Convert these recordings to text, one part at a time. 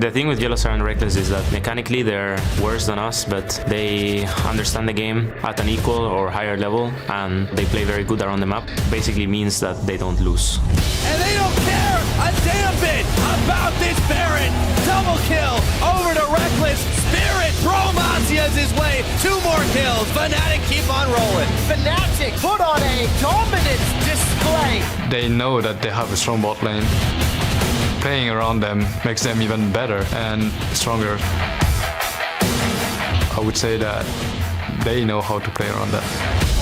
The thing with Yellowstar and Reckless is that mechanically they're worse than us, but they understand the game at an equal or higher level, and they play very good around the map. Basically means that they don't lose. And they don't care a damn bit about this Baron. Double kill over to Reckless. Spirit Promacia's his way. 2 more kills. Fnatic keep on rolling. Fnatic put on a dominant display. They know that they have a strong bot lane. Playing around them makes them even better and stronger. I would say that they know how to play around that.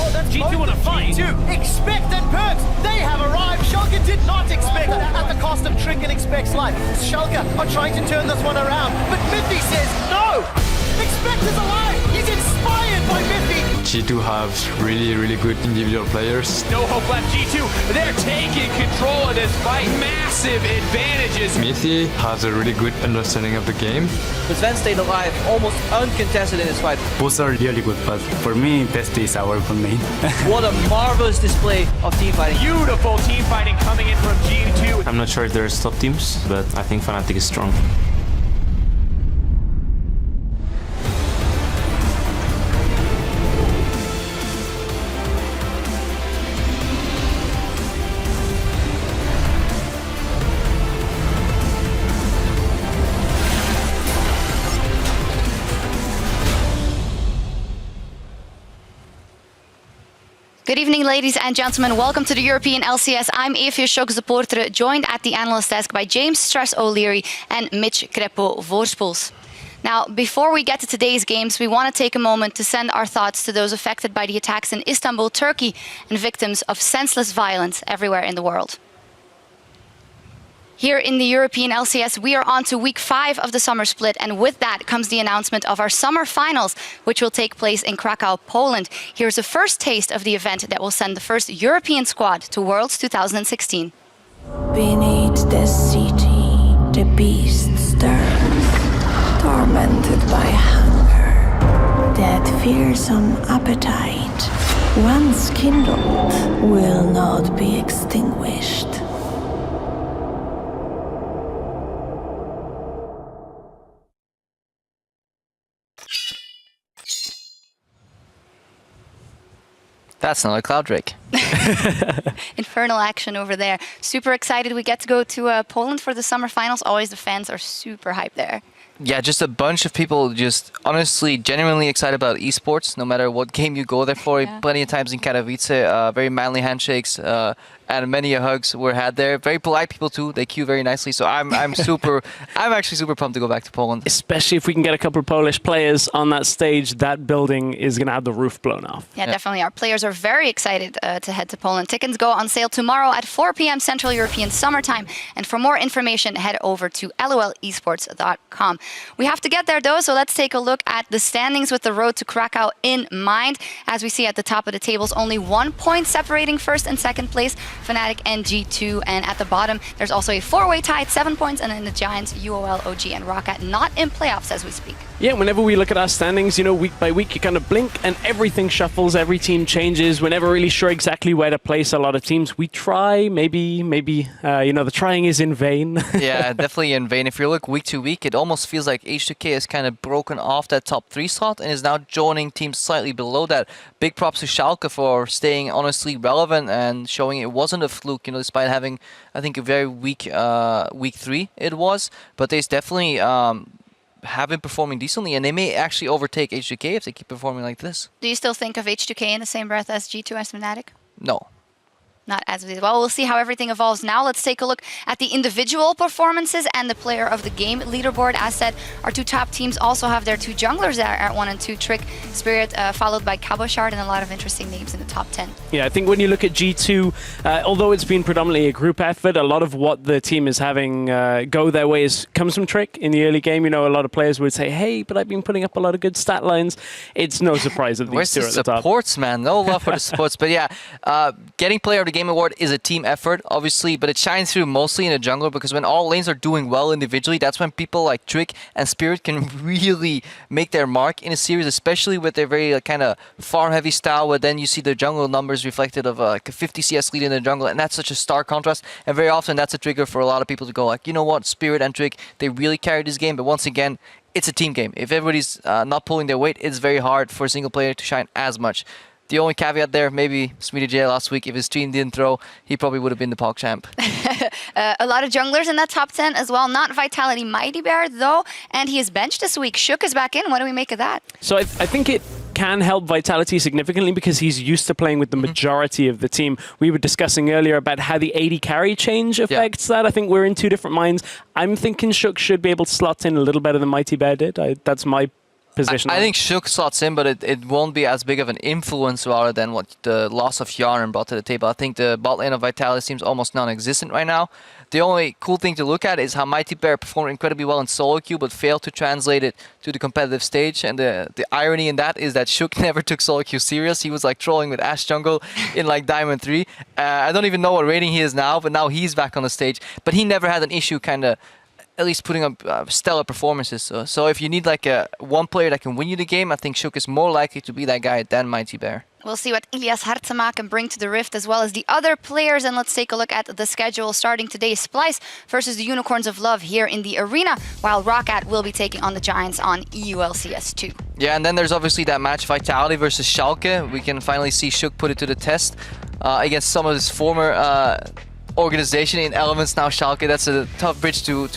Oh, that's G2 on a fight. G2 expected perks. They have arrived. Schalke did not expect that at the cost of Trick and Expect's life. Schalke are trying to turn this one around, but Miffy says no. Expect is alive. He's inspired by Miffy. G2 have really good individual players. No hope left. G2, they're taking control of this fight. Massive advantages. Miffy has a really good understanding of the game. But Sven stayed alive, almost uncontested in this fight. Both are really good, but for me, best is our main. What a marvelous display of team fighting. Beautiful team fighting coming in from G2. I'm not sure if there's top teams, but I think Fnatic is strong. Good evening, ladies and gentlemen. Welcome to the European LCS. I'm Evie Schok, supporter, joined at the analyst desk by James Stress O'Leary and Mitch Kreppo Voorspoels. Now, before we get to today's games, we want to take a moment to send our thoughts to those affected by the attacks in Istanbul, Turkey, and victims of senseless violence everywhere in the world. Here in the European LCS, we are on to week 5 of the summer split, and with that comes the announcement of our summer finals, which will take place in Krakow, Poland. Here's a first taste of the event that will send the first European squad to Worlds 2016. Beneath the city, the beast stirs, tormented by hunger. That fearsome appetite, once kindled, will not be extinguished. That's not a Cloud Drake. Infernal action over there. Super excited we get to go to Poland for the summer finals. Always the fans are super hyped there. Yeah, just a bunch of people just honestly, genuinely excited about esports, no matter what game you go there for. Yeah. Plenty of times in Katowice, very manly handshakes and many hugs were had there. Very polite people too. They queue very nicely. So I'm actually super pumped to go back to Poland. Especially if we can get a couple of Polish players on that stage, that building is going to have the roof blown off. Yeah, definitely. Our players are very excited to head to Poland. Tickets go on sale tomorrow at 4 p.m. Central European Summertime. And for more information, head over to lolesports.com. We have to get there though, so let's take a look at the standings with the road to Krakow in mind. As we see at the top of the tables, only 1 point separating first and second place, Fnatic and G2. And at the bottom, there's also a 4-way tie at 7 points, and then the Giants, UOL, OG, and Rocket not in playoffs as we speak. Yeah, whenever we look at our standings, you know, week by week, you kind of blink and everything shuffles, every team changes. We're never really sure exactly where to place a lot of teams. We try, maybe, you know, the trying is in vain. Yeah, definitely in vain. If you look week to week, it almost feels like H2K has kind of broken off that top 3 slot and is now joining teams slightly below that. Big props to Schalke for staying honestly relevant and showing it wasn't a fluke, you know, despite having, I think, a very weak week 3 it was. But there's definitely have been performing decently, and they may actually overtake H2K if they keep performing like this. Do you still think of H2K in the same breath as G2 as Fnatic? No. Not as of well. We'll see how everything evolves. Now let's take a look at the individual performances and the player of the game leaderboard. As said, our 2 top teams also have their 2 junglers there at 1 and 2. Trick, Spirit, followed by Cabochard, and a lot of interesting names in the top 10. Yeah, I think when you look at G2, although it's been predominantly a group effort, a lot of what the team is having go their way comes from Trick in the early game. You know, a lot of players would say, hey, but I've been putting up a lot of good stat lines. It's no surprise that these 2 are at the top. Where's the supports, man? No love for the supports. But yeah, getting player of the game Game Award is a team effort, obviously, but it shines through mostly in the jungler because when all lanes are doing well individually, that's when people like Trick and Spirit can really make their mark in a series, especially with their very kind of farm-heavy style, where then you see the jungle numbers reflected of like a 50 CS lead in the jungle, and that's such a stark contrast. And very often that's a trigger for a lot of people to go like, you know what, Spirit and Trick, they really carried this game, but once again, it's a team game. If everybody's not pulling their weight, it's very hard for a single player to shine as much. The only caveat there, maybe Smitty J last week, if his team didn't throw, he probably would have been the POG champ. A lot of junglers in that top 10 as well. Not Vitality Mighty Bear, though. And he is benched this week. Shook is back in. What do we make of that? So I think it can help Vitality significantly because he's used to playing with the majority of the team. We were discussing earlier about how the AD carry change affects that. I think we're in two different minds. I'm thinking Shook should be able to slot in a little better than Mighty Bear did. That's my position. I think Shook slots in, but it won't be as big of an influence rather than what the loss of Yarn brought to the table. I think the bot lane of Vitality seems almost non-existent right now. The only cool thing to look at is how Mighty Bear performed incredibly well in solo queue, but failed to translate it to the competitive stage. And the irony in that is that Shook never took solo queue serious. He was like trolling with Ashe jungle in like Diamond 3. I don't even know what rating he is now, but now he's back on the stage. But he never had an issue kind of at least putting up stellar performances. So if you need like one player that can win you the game, I think Shook is more likely to be that guy than Mighty Bear. We'll see what Ilias Hartsema can bring to the Rift as well as the other players. And let's take a look at the schedule. Starting today, Splice versus the Unicorns of Love here in the arena, while Roccat will be taking on the Giants on EULCS2. Yeah, and then there's obviously that match Vitality versus Schalke. We can finally see Shook put it to the test against some of his former organization in Elements, now Schalke. That's a tough bridge to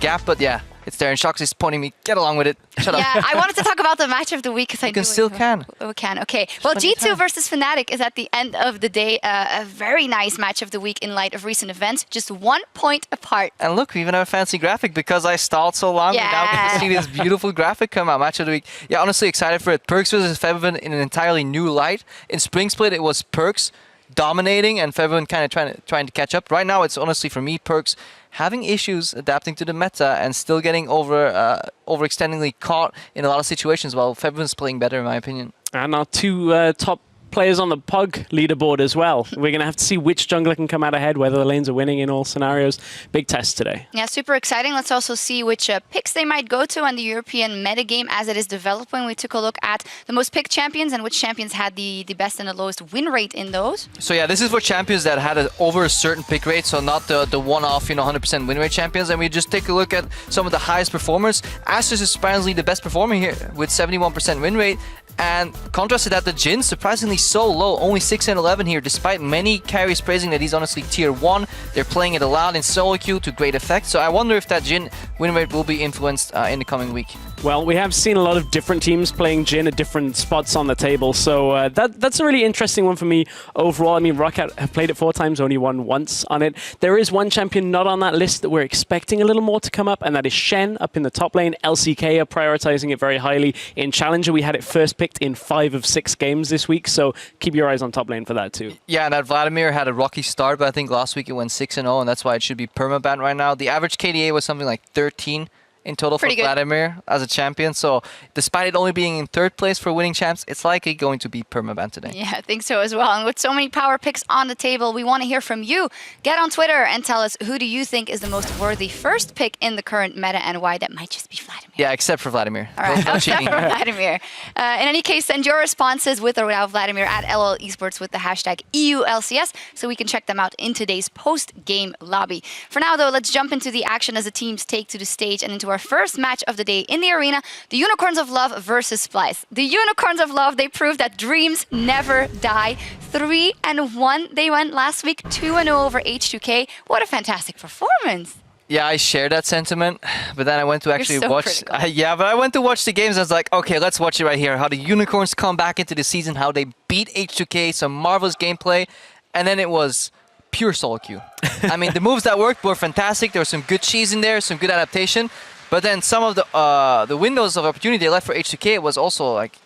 gap, but yeah, it's there. And Shox is pointing me, get along with it. Shut up. Yeah, I wanted to talk about the match of the week because I can still can. We can. Okay. Well, G2 versus Fnatic is at the end of the day a very nice match of the week in light of recent events. Just 1 point apart. And look, we even have a fancy graphic because I stalled so long. Yeah. We now get to see this beautiful graphic come out. Match of the week. Yeah, honestly excited for it. Perks versus Febiven in an entirely new light. In Spring Split, it was Perks dominating and Febiven kind of trying to catch up. Right now, it's honestly for me, Perks having issues adapting to the meta and still getting overextendingly caught in a lot of situations while Febiven's playing better in my opinion. And our two top players on the PUG leaderboard as well. We're going to have to see which jungler can come out ahead, whether the lanes are winning in all scenarios. Big test today. Yeah, super exciting. Let's also see which picks they might go to on the European metagame as it is developing. We took a look at the most picked champions and which champions had the best and the lowest win rate in those. So yeah, this is for champions that had over a certain pick rate, so not the one-off, 100% win rate champions. And we just take a look at some of the highest performers. Asterisk is surprisingly the best performer here with 71% win rate. And contrast to that, the Jhin surprisingly so low, only 6 and 11 here, despite many carries praising that he's honestly tier 1. They're playing it aloud in solo queue to great effect. So I wonder if that Jhin win rate will be influenced in the coming week. Well, we have seen a lot of different teams playing Jhin at different spots on the table, so that's a really interesting one for me overall. I mean, Roccat have played it 4 times, only won once on it. There is one champion not on that list that we're expecting a little more to come up, and that is Shen up in the top lane. LCK are prioritizing it very highly. In Challenger, we had it first picked in 5 of 6 games this week, so keep your eyes on top lane for that too. Yeah, and that Vladimir had a rocky start, but I think last week it went 6-0, and that's why it should be permaban right now. The average KDA was something like 13 in total for Vladimir as a champion. So despite it only being in 3rd place for winning champs, it's likely going to be permaban today. Yeah, I think so as well. And with so many power picks on the table, we want to hear from you. Get on Twitter and tell us who do you think is the most worthy first pick in the current meta and why that might just be Vladimir. Yeah, except for Vladimir. All right, except for Vladimir. In any case, send your responses with or without Vladimir at LOL Esports with the hashtag EULCS so we can check them out in today's post-game lobby. For now, though, let's jump into the action as the teams take to the stage and into our first match of the day in the arena, the Unicorns of Love versus Splice. The Unicorns of Love, they proved that dreams never die. 3-1 they went last week, 2-0 over H2K. What a fantastic performance. Yeah, I share that sentiment, but then I went to actually watch. Yeah, but I went to watch the games. I was like, okay, let's watch it right here. How the Unicorns come back into the season, how they beat H2K, some marvelous gameplay, and then it was pure solo queue. I mean, the moves that worked were fantastic. There was some good cheese in there, some good adaptation. But then some of the windows of opportunity they left for H2K was also like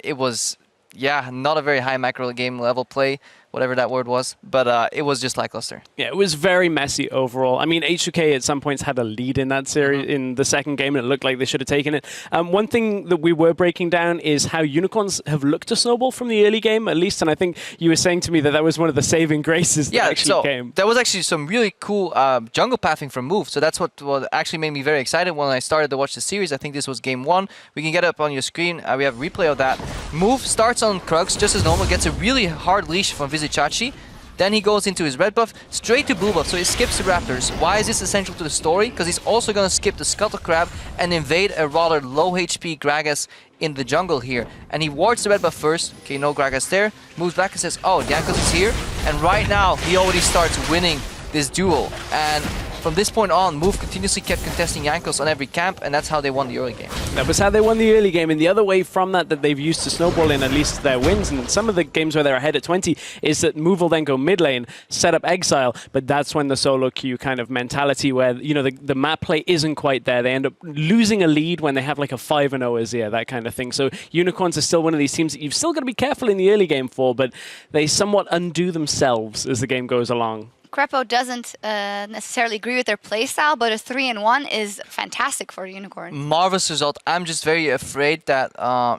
it was yeah, not a very high macro game level play, whatever that word was, but it was just lackluster. Yeah, it was very messy overall. I mean, H2K at some points had a lead in that series in the second game, and it looked like they should have taken it. One thing that we were breaking down is how Unicorns have looked to snowball from the early game, at least, and I think you were saying to me that that was one of the saving graces that actually came. There was actually some really cool jungle pathing from Move, so that's what actually made me very excited when I started to watch the series. I think this was game 1. We can get it up on your screen. We have a replay of that. Move starts on Krugs just as normal, gets a really hard leash from Vizichachi. Then he goes into his red buff, straight to blue buff, so he skips the Raptors. Why is this essential to the story? Because he's also going to skip the Scuttle Crab and invade a rather low HP Gragas in the jungle here. And he wards the red buff first. Okay, no Gragas there. Moves back and says, oh, Jankos is here. And right now, he already starts winning this duel. And from this point on, Move continuously kept contesting Jankos on every camp, and that's how they won the early game. That was how they won the early game, and the other way from that they've used to snowball in at least their wins, and some of the games where they're ahead at 20, is that Move will then go mid lane, set up Exile, but that's when the solo queue kind of mentality where, you know, the map play isn't quite there. They end up losing a lead when they have like a 5-0 Azir, that kind of thing. So Unicorns are still one of these teams that you've still got to be careful in the early game for, but they somewhat undo themselves as the game goes along. Crepo doesn't necessarily agree with their playstyle, but a 3-1 is fantastic for Unicorn. Marvelous result. I'm just very afraid that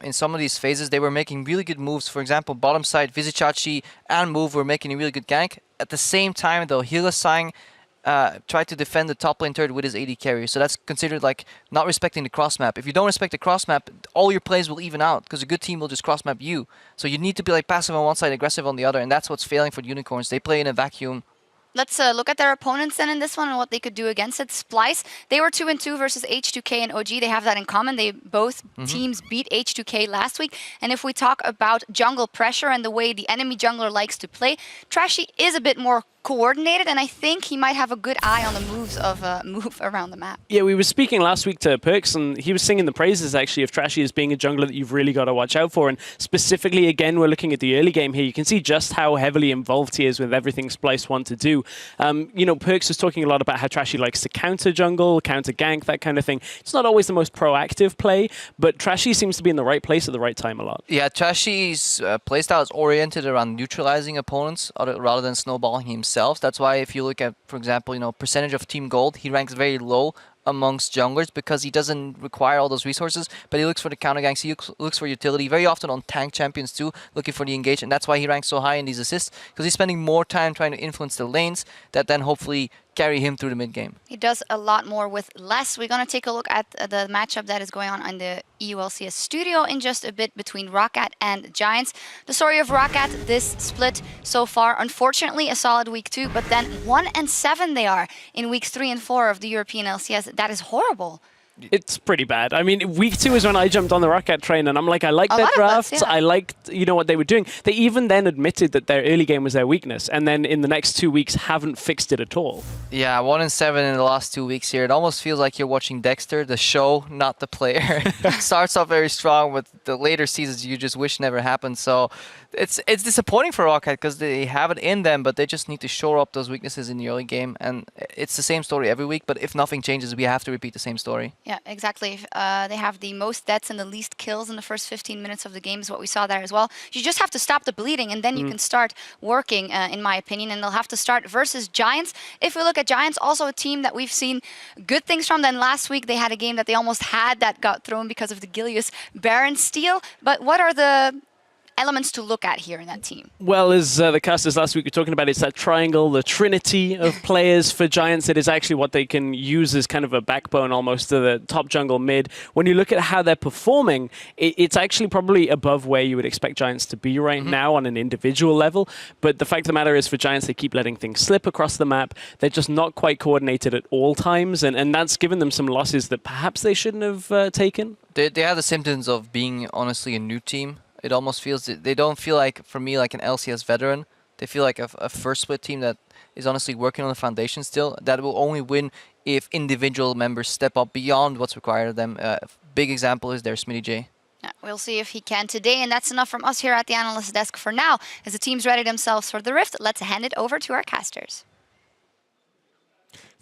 in some of these phases they were making really good moves. For example, bottom side, Vizichachi and Move were making a really good gank. At the same time, though, Hylissang tried to defend the top lane turret with his AD carry. So that's considered like not respecting the cross map. If you don't respect the cross map, all your plays will even out because a good team will just cross map you. So you need to be like passive on one side, aggressive on the other, and that's what's failing for the Unicorns. They play in a vacuum. Let's look at their opponents then in this one and what they could do against it. Splice, they were 2-2 versus H2K and OG. They have that in common. They both teams beat H2K last week. And if we talk about jungle pressure and the way the enemy jungler likes to play, Trashy is a bit more coordinated, and I think he might have a good eye on the moves of Move around the map. Yeah, we were speaking last week to Perks, and he was singing the praises, actually, of Trashy as being a jungler that you've really got to watch out for. And specifically, again, we're looking at the early game here. You can see just how heavily involved he is with everything Splice want to do. You know, Perks was talking a lot about how Trashy likes to counter jungle, counter gank, that kind of thing. It's not always the most proactive play, but Trashy seems to be in the right place at the right time a lot. Yeah, Trashy's playstyle is oriented around neutralizing opponents rather than snowballing himself. That's why if you look at, for example, you know, percentage of team gold, he ranks very low amongst junglers because he doesn't require all those resources, but he looks for the counter ganks, he looks for utility, very often on tank champions too, looking for the engage, and that's why he ranks so high in these assists, because he's spending more time trying to influence the lanes that then hopefully carry him through the mid game. He does a lot more with less. We're going to take a look at the matchup that is going on in the EULCS studio in just a bit between Roccat and Giants. The story of Roccat this split so far, unfortunately a solid week 2, but then 1-7 they are in weeks 3 and 4 of the European LCS. That is horrible. It's pretty bad. I mean, week 2 is when I jumped on the Roccat train, and I'm like, I like their drafts. Yeah. I liked, you know, what they were doing. They even then admitted that their early game was their weakness, and then in the next 2 weeks haven't fixed it at all. Yeah, 1-7 in the last 2 weeks here. It almost feels like you're watching Dexter, the show, not the player. Starts off very strong, but the later seasons you just wish never happened. So it's disappointing for Roccat because they have it in them, but they just need to shore up those weaknesses in the early game. And it's the same story every week, but if nothing changes, we have to repeat the same story. Yeah, exactly. They have the most deaths and the least kills in the first 15 minutes of the game is what we saw there as well. You just have to stop the bleeding, and then you can start working, in my opinion, and they'll have to start versus Giants. If we look at Giants, also a team that we've seen good things from. Then last week they had a game that they almost had that got thrown because of the Gilius Baron steal. But what are the elements to look at here in that team? Well, as the casters last week were talking about, it's that triangle, the trinity of players for Giants. It is actually what they can use as kind of a backbone almost to the top jungle mid. When you look at how they're performing, it's actually probably above where you would expect Giants to be right now on an individual level. But the fact of the matter is for Giants, they keep letting things slip across the map. They're just not quite coordinated at all times, and that's given them some losses that perhaps they shouldn't have taken. They have the symptoms of being, honestly, a new team. It almost feels, they don't feel like, for me, like an LCS veteran. They feel like a first split team that is honestly working on the foundation still, that will only win if individual members step up beyond what's required of them. Big example is their Smitty J. Yeah, we'll see if he can today, and that's enough from us here at the Analyst Desk for now. As the teams ready themselves for the Rift, let's hand it over to our casters.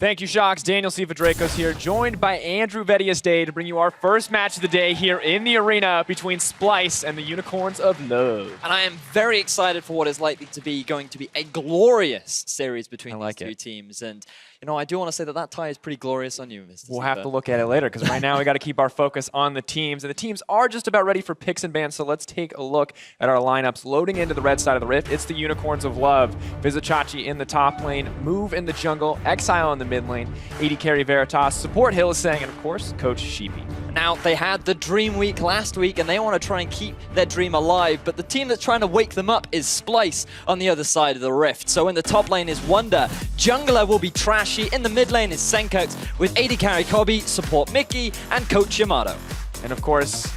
Thank you, Shocks. Daniel Sivadracos here, joined by Andrew Vedius Day to bring you our first match of the day here in the arena between Splice and the Unicorns of Love. And I am very excited for what is likely to be going to be a glorious series between these two teams. And you know, I do want to say that that tie is pretty glorious on you, Mr. We'll have to look at it later, because right now we got to keep our focus on the teams. And the teams are just about ready for picks and bans, so let's take a look at our lineups. Loading into the red side of the Rift, it's the Unicorns of Love. Vizichachi in the top lane, Move in the jungle, Exile in the mid lane, AD carry Veritas, support Hylissang, and of course, Coach Sheepy. Now, they had the Dream Week last week, and they want to try and keep their dream alive, but the team that's trying to wake them up is Splice on the other side of the Rift. So in the top lane is Wonder, Jungler will be Trashy, in the mid lane is Senkux, with AD carry Kobe, support Mickey, and Coach Yamato. And of course,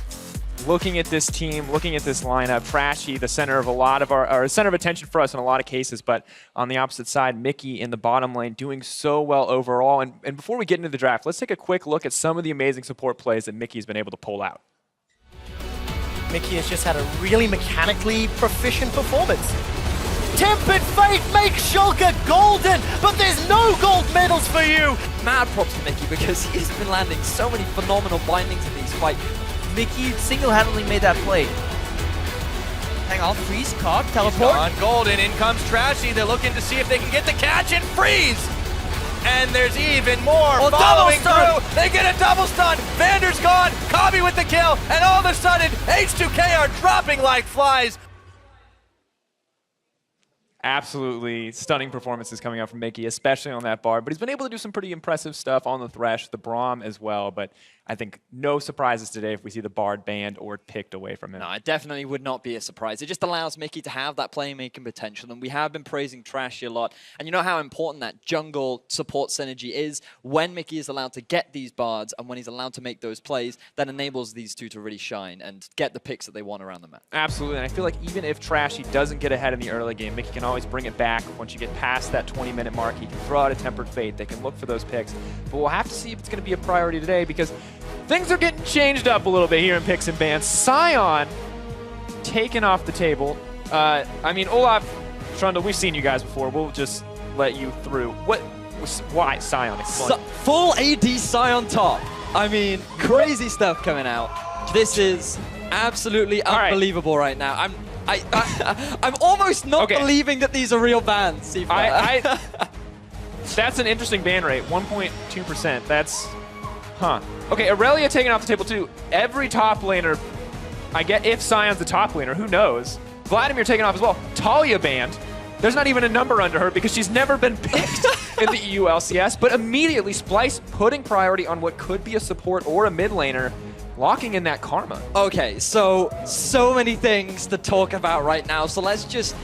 looking at this team, looking at this lineup, Trashy, the center of a lot of our center of attention for us in a lot of cases, but on the opposite side, Mickey in the bottom lane doing so well overall. And before we get into the draft, let's take a quick look at some of the amazing support plays that Mickey's been able to pull out. Mickey has just had a really mechanically proficient performance. Tempered Fate makes Shulker golden, but there's no gold medals for you! Mad props to Mickey, because he's been landing so many phenomenal bindings in these fights. Mickey single-handedly made that play. Hang on, freeze, caught, teleport. On golden, in comes Trashy. They're looking to see if they can get the catch and freeze! And there's even more following through. They get a double stun. Vander's gone. Kabi with the kill. And all of a sudden, H2K are dropping like flies. Absolutely stunning performances coming out from Mickey, especially on that bar. But he's been able to do some pretty impressive stuff on the Thresh, the Braum as well. But I think no surprises today if we see the Bard banned or picked away from him. No, it definitely would not be a surprise. It just allows Mickey to have that playmaking potential, and we have been praising Trashy a lot. And you know how important that jungle support synergy is when Mickey is allowed to get these Bards and when he's allowed to make those plays, that enables these two to really shine and get the picks that they want around the map. Absolutely, and I feel like even if Trashy doesn't get ahead in the early game, Mickey can always bring it back. Once you get past that 20-minute mark, he can throw out a Tempered Fate. They can look for those picks. But we'll have to see if it's going to be a priority today, because things are getting changed up a little bit here in picks and bans. Sion taken off the table. I mean, Olaf, Trundle, we've seen you guys before. We'll just let you through. Why Sion? Explain. Full AD Sion top. I mean, crazy stuff coming out. This is absolutely unbelievable right now. I'm almost not believing that these are real bans. That's an interesting ban rate, 1.2%. That's, Okay, Aurelia taken off the table too. Every top laner, I get if Sion's the top laner, who knows? Vladimir taken off as well. Talia banned. There's not even a number under her because she's never been picked in the EULCS, but immediately Splice putting priority on what could be a support or a mid laner, locking in that Karma. Okay, so many things to talk about right now. So let's just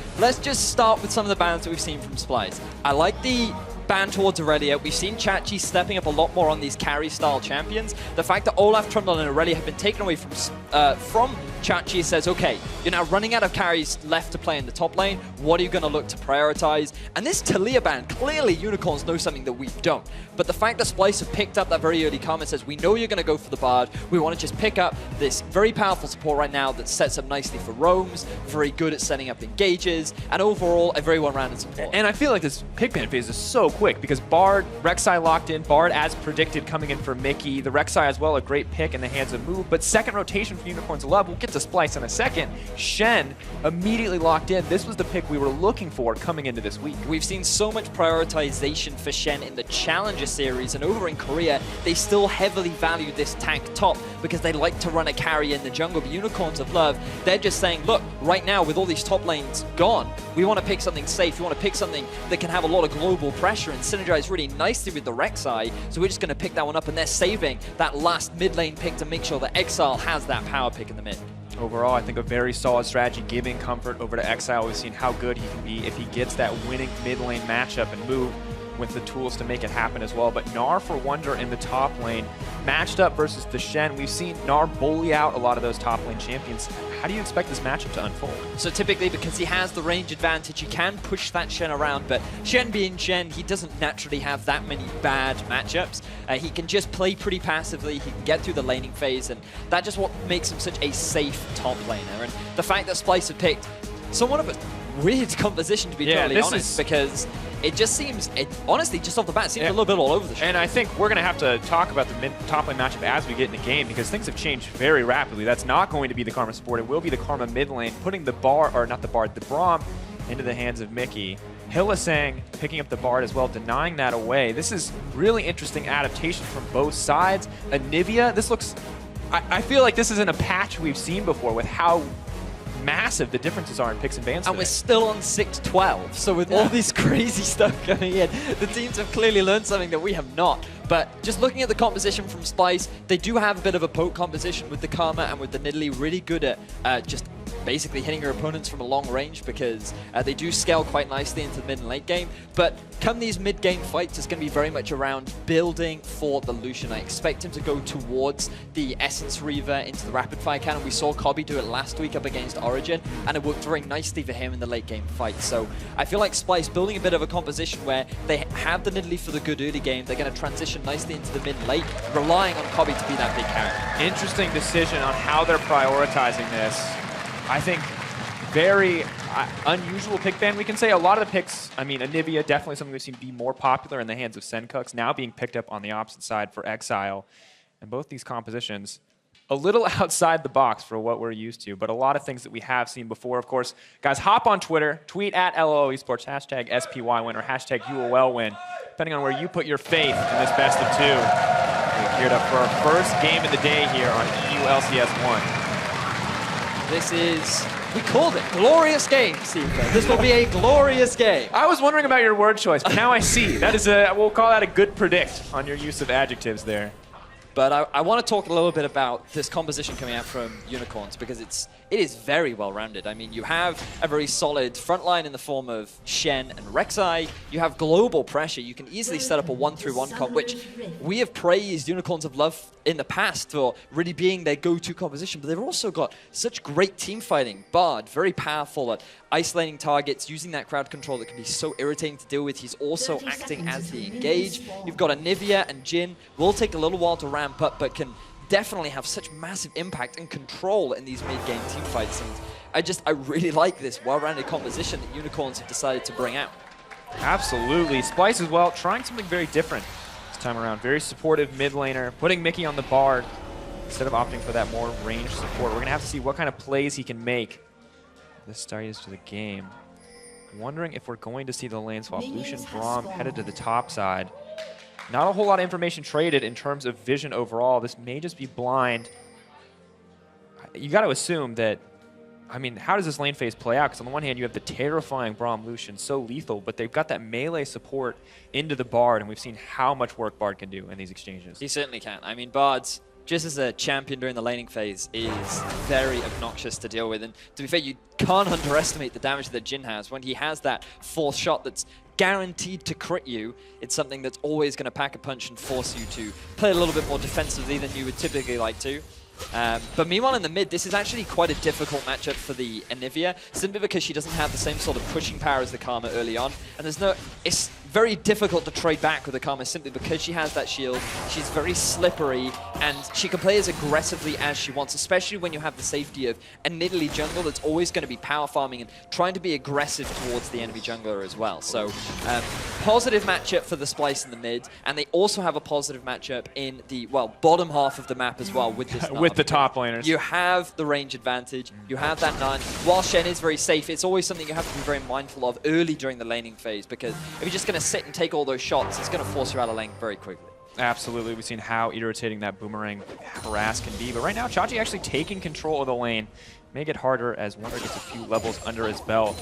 start with some of the bans that we've seen from Splice. I like the ban towards Aurelia. We've seen Chachi stepping up a lot more on these carry-style champions. The fact that Olaf, Trundle, and Aurelia have been taken away from Chachi says, okay, you're now running out of carries left to play in the top lane. What are you going to look to prioritize? And this Talia ban, clearly Unicorns know something that we don't. But the fact that Splice have picked up that very early comment says, we know you're going to go for the Bard. We want to just pick up this very powerful support right now that sets up nicely for roams, very good at setting up engages, and overall a very well-rounded support. And I feel like this pick ban phase is so quick because Bard, Rek'Sai locked in, Bard as predicted coming in for Mickey, the Rek'Sai as well, a great pick in the hands of Move, but second rotation for Unicorns of Love, we'll get to Splice in a second. Shen immediately locked in. This was the pick we were looking for coming into this week. We've seen so much prioritization for Shen in the Challenger series, and over in Korea, they still heavily value this tank top because they like to run a carry in the jungle. But Unicorns of Love, they're just saying, look, right now with all these top lanes gone, we want to pick something safe. We want to pick something that can have a lot of global pressure and synergize really nicely with the Rek'Sai. So we're just going to pick that one up, and they're saving that last mid lane pick to make sure that Exile has that power pick in the mid. Overall, I think a very solid strategy, giving comfort over to Exile. We've seen how good he can be if he gets that winning mid lane matchup and Move with the tools to make it happen as well. But Gnar for Wonder in the top lane, matched up versus the Shen. We've seen Gnar bully out a lot of those top lane champions. How do you expect this matchup to unfold? So typically, because he has the range advantage, he can push that Shen around, but Shen being Shen, he doesn't naturally have that many bad matchups. He can just play pretty passively, he can get through the laning phase, and that's just what makes him such a safe top laner. And the fact that Splice had picked somewhat of a weird composition, to be totally honest, because it just seems, honestly, just off the bat, it seems a little bit all over the show. And I think we're going to have to talk about the top lane matchup as we get in the game, because things have changed very rapidly. That's not going to be the Karma support. It will be the Karma mid lane, putting the Braum into the hands of Mickey. Hylissang picking up the Bard as well, denying that away. This is really interesting adaptation from both sides. Anivia, this looks... I feel like this isn't a patch we've seen before with how massive the differences are in picks and bans. And we're still on 6-12, so with all this crazy stuff coming in, the teams have clearly learned something that we have not. But just looking at the composition from Splyce, they do have a bit of a poke composition with the Karma and with the Nidalee, really good at just basically hitting your opponents from a long range, because they do scale quite nicely into the mid and late game. But come these mid-game fights, it's going to be very much around building for the Lucian. I expect him to go towards the Essence Reaver into the rapid fire cannon. We saw Cobby do it last week up against Origin, and it worked very nicely for him in the late game fight. So I feel like Splyce building a bit of a composition where they have the Nidalee for the good early game. They're going to transition nicely into the mid and late, relying on Cobby to be that big character. Interesting decision on how they're prioritizing this. I think very unusual pick ban, we can say. A lot of the picks, I mean, Anivia, definitely something we've seen be more popular in the hands of Senkux, now being picked up on the opposite side for Exile. And both these compositions, a little outside the box for what we're used to, but a lot of things that we have seen before. Of course, guys, hop on Twitter, tweet at LOL Esports, hashtag SPYWin or hashtag UOL depending on where you put your faith in this best of two. We're geared up for our first game of the day here on EULCS1. This is, we called it, glorious game, Seeker. This will be a glorious game. I was wondering about your word choice, but now I see. That is we'll call that a good predict on your use of adjectives there. But I want to talk a little bit about this composition coming out from Unicorns, because it is very well-rounded. I mean, you have a very solid front line in the form of Shen and Rek'Sai. You have global pressure. You can easily set up a 1-3-1 comp, which we have praised Unicorns of Love in the past for really being their go-to composition, but they've also got such great team fighting. Bard, very powerful at isolating targets, using that crowd control that can be so irritating to deal with. He's also acting as the engage. You've got Anivia and Jhin. Will take a little while to ramp up, but can definitely have such massive impact and control in these mid-game team fights. And I really like this well-rounded composition that Unicorns have decided to bring out. Absolutely. Splyce as well, trying something very different this time around. Very supportive mid laner, putting Mickey on the Bard instead of opting for that more ranged support. We're going to have to see what kind of plays he can make this start to the game. Wondering if we're going to see the lane swap. Lucian, Braum headed to the top side. Not a whole lot of information traded in terms of vision overall. This may just be blind. You got to assume that, I mean, how does this lane phase play out? Because on the one hand, you have the terrifying Braum Lucian, so lethal, but they've got that melee support into the Bard, and we've seen how much work Bard can do in these exchanges. He certainly can. I mean, Bard's, just as a champion during the laning phase, is very obnoxious to deal with. And to be fair, you can't underestimate the damage that Jhin has. When he has that fourth shot that's guaranteed to crit you, it's something that's always going to pack a punch and force you to play a little bit more defensively than you would typically like to. But meanwhile in the mid, this is actually quite a difficult matchup for the Anivia, simply because she doesn't have the same sort of pushing power as the Karma early on. And it's very difficult to trade back with the Karma simply because she has that shield. She's very slippery, and she can play as aggressively as she wants, especially when you have the safety of a Nidalee jungle that's always going to be power farming and trying to be aggressive towards the enemy jungler as well. So positive matchup for the Splyce in the mid, and they also have a positive matchup in the, well, bottom half of the map as well with this with the top laners. You have the range advantage, you have that Nine. While Shen is very safe, it's always something you have to be very mindful of early during the laning phase, because if you're just going to sit and take all those shots, it's going to force you out of lane very quickly. Absolutely. We've seen how irritating that boomerang harass can be. But right now, Chachi actually taking control of the lane. May get harder as Wonder gets a few levels under his belt.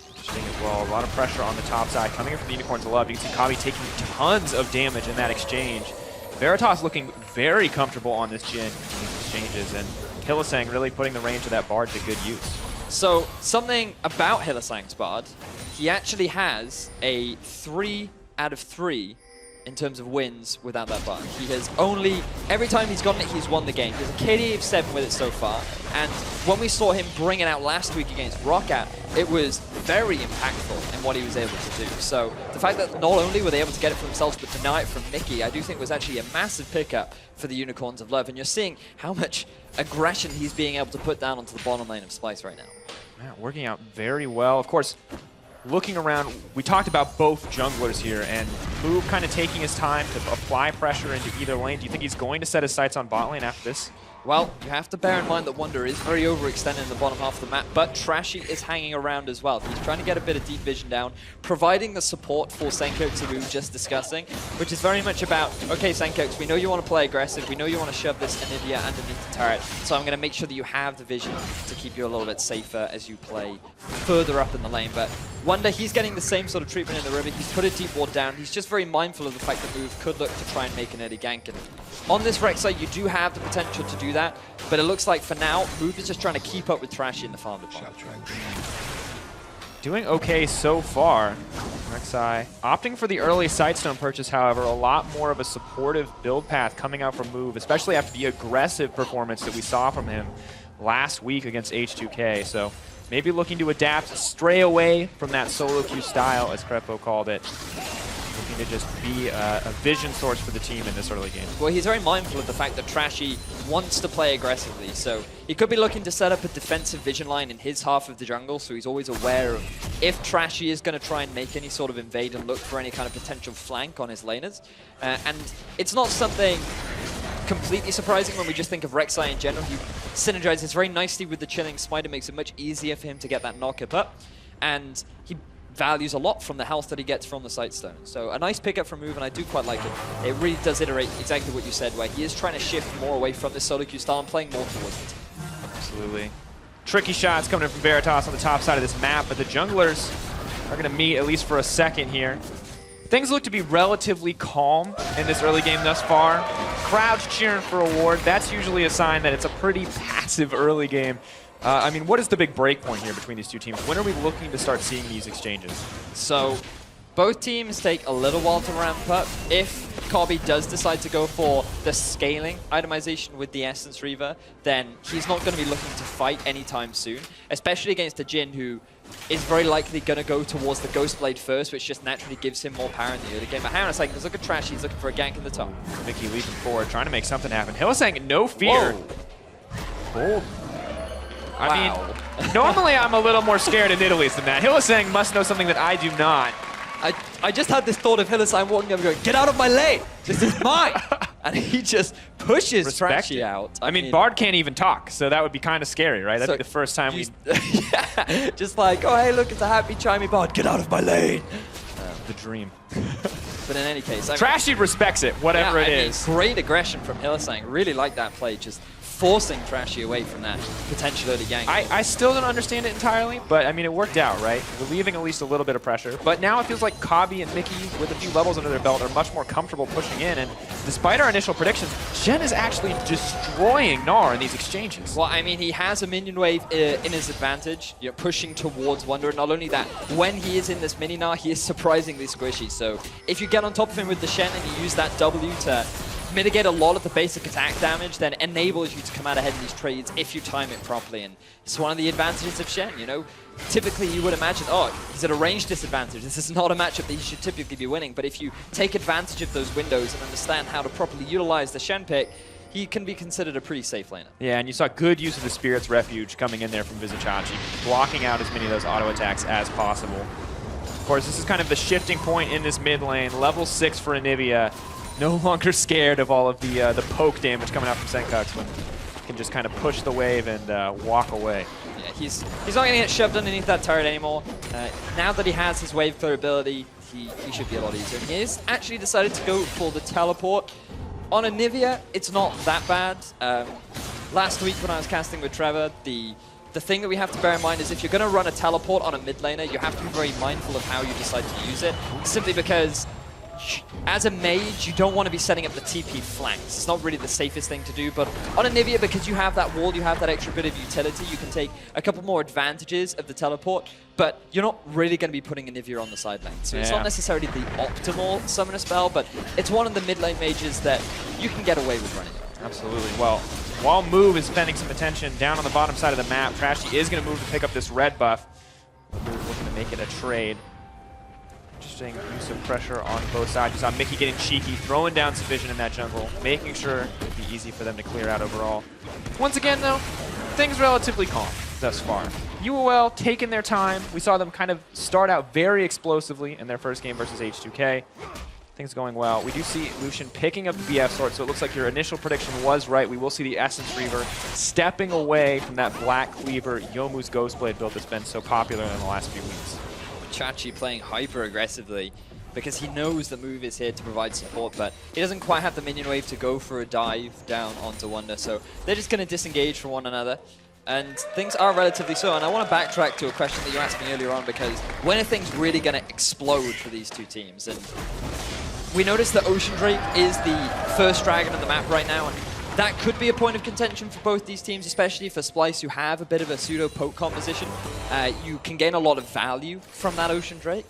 Interesting as well. A lot of pressure on the top side coming in from the Unicorns of Love. You can see Cobby taking tons of damage in that exchange. Veritas looking very comfortable on this Jhin in these exchanges. And Hylissang really putting the range of that Bard to good use. So something about Hylissang's Bard, he actually has a 3 out of 3 in terms of wins without that Bard. He has only, every time he's gotten it, he's won the game. He has a KD of 7 with it so far, and when we saw him bring it out last week against Roccat, it was very impactful in what he was able to do. So the fact that not only were they able to get it for themselves, but deny it from Mickey, I do think was actually a massive pickup for the Unicorns of Love, and you're seeing how much aggression he's being able to put down onto the bottom lane of Splyce right now. Yeah, working out very well. Of course, looking around, we talked about both junglers here, and Move kind of taking his time to apply pressure into either lane. Do you think he's going to set his sights on bot lane after this? Well, you have to bear in mind that Wunder is very overextended in the bottom half of the map, but Trashy is hanging around as well. He's trying to get a bit of deep vision down, providing the support for Senkokes that we were just discussing, which is very much about, okay, Senkokes, we know you want to play aggressive, we know you want to shove this Anivia underneath the turret, so I'm going to make sure that you have the vision to keep you a little bit safer as you play further up in the lane. But Wunder, he's getting the same sort of treatment in the river. He's put a deep ward down. He's just very mindful of the fact that Move could look to try and make an early gank. And on this Rek'Sai, you do have the potential to do that, but it looks like for now, Move is just trying to keep up with Trashy in the farm department. Doing okay so far. Rek'Sai opting for the early Sightstone purchase, however, a lot more of a supportive build path coming out from Move, especially after the aggressive performance that we saw from him last week against H2K. So maybe looking to adapt, stray away from that solo queue style, as Crepo called it. Looking to just be a vision source for the team in this early game. Well, he's very mindful of the fact that Trashy wants to play aggressively, so he could be looking to set up a defensive vision line in his half of the jungle, so he's always aware of if Trashy is going to try and make any sort of invade and look for any kind of potential flank on his laners. And it's not something completely surprising when we just think of Rek'Sai in general. He synergizes very nicely with the Chilling Spider, makes it much easier for him to get that knock-up up, and he values a lot from the health that he gets from the Sightstone. So a nice pickup from Move, and I do quite like it. It really does iterate exactly what you said, where he is trying to shift more away from this solo queue style and playing more towards it. Absolutely. Tricky shots coming in from Veritas on the top side of this map, but the junglers are going to meet at least for a second here. Things look to be relatively calm in this early game thus far. Crowds cheering for a ward. That's usually a sign that it's a pretty passive early game. I mean, what is the big break point here between these two teams? When are we looking to start seeing these exchanges? So both teams take a little while to ramp up. If Kobe does decide to go for the scaling itemization with the Essence Reaver, then he's not going to be looking to fight anytime soon, especially against a Jhin who is very likely going to go towards the Ghost Blade first, which just naturally gives him more power in the early game. But hang on a second, look at Trashy, he's looking for a gank in the top. Mickey leaping forward, trying to make something happen. Hylissang, no fear. Whoa. I mean, normally I'm a little more scared of Nidalee than that. Hylissang must know something that I do not. I just had this thought of Hylissang walking up and going, "Get out of my lane! This is mine!" And he just pushes Trashy out. I mean, Bard can't even talk, so that would be kind of scary, right? That'd be the first time we... Yeah, just like, oh, hey, look, it's a happy, chimey Bard. Get out of my lane! The dream. But in any case... Trashy respects it, whatever it is. Great aggression from Hylissang. Really like that play, just forcing Trashy away from that potential early gank. I still don't understand it entirely, but I mean, it worked out, right? Relieving at least a little bit of pressure. But now it feels like Kabi and Mickey, with a few levels under their belt, are much more comfortable pushing in. And despite our initial predictions, Shen is actually destroying Gnar in these exchanges. Well, I mean, he has a minion wave in his advantage, you know, pushing towards Wunder. Not only that, when he is in this mini Gnar, he is surprisingly squishy. So if you get on top of him with the Shen and you use that W to mitigate a lot of the basic attack damage, then enables you to come out ahead in these trades if you time it properly. And it's one of the advantages of Shen, you know. Typically you would imagine, oh, he's at a range disadvantage. This is not a matchup that he should typically be winning. But if you take advantage of those windows and understand how to properly utilize the Shen pick, he can be considered a pretty safe laner. Yeah, and you saw good use of the Spirit's Refuge coming in there from Vizicachi, blocking out as many of those auto attacks as possible. Of course, this is kind of the shifting point in this mid lane. Level 6 for Anivia. No longer scared of all of the poke damage coming out from Senkokes when he can just kind of push the wave and walk away. Yeah, he's not going to get shoved underneath that turret anymore. Now that he has his wave clear ability, he should be a lot easier. And he has actually decided to go for the teleport. On Anivia, it's not that bad. Last week when I was casting with Trevor, the thing that we have to bear in mind is if you're going to run a teleport on a mid laner, you have to be very mindful of how you decide to use it, simply because as a mage, you don't want to be setting up the TP flanks. It's not really the safest thing to do, but on Anivia, because you have that wall, you have that extra bit of utility, you can take a couple more advantages of the teleport, but you're not really going to be putting Anivia on the side lane. So it's not necessarily the optimal summoner spell, but it's one of the mid lane mages that you can get away with running it. Absolutely. Well, while Move is spending some attention down on the bottom side of the map, Trashy is going to move to pick up this red buff. Move looking to make it a trade. Interesting use of pressure on both sides. You saw Mickey getting cheeky, throwing down some vision in that jungle, making sure it'd be easy for them to clear out overall. Once again, though, things relatively calm. thus far. UOL taking their time. We saw them kind of start out very explosively in their first game versus H2K. Things going well. We do see Lucian picking up the BF sword, so it looks like your initial prediction was right. We will see the Essence Reaver stepping away from that Black Cleaver Youmuu's Ghostblade build that's been so popular in the last few weeks. Chachi playing hyper aggressively because he knows the move is here to provide support, but he doesn't quite have the minion wave to go for a dive down onto Wonder, so they're just going to disengage from one another. And things are relatively slow, and I want to backtrack to a question that you asked me earlier on, because when are things really going to explode for these two teams? And we noticed that Ocean Drake is the first dragon on the map right now, and that could be a point of contention for both these teams, especially for Splyce, who have a bit of a pseudo-poke composition. You can gain a lot of value from that Ocean Drake,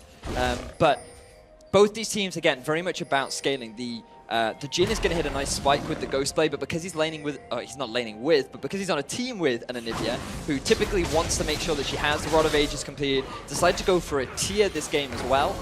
but both these teams, again, very much about scaling. The Jhin is going to hit a nice spike with the Ghostblade, but because he's laning with, he's not laning with, but because he's on a team with an Anivia, who typically wants to make sure that she has the Rod of Ages completed, decide to go for a tier this game as well.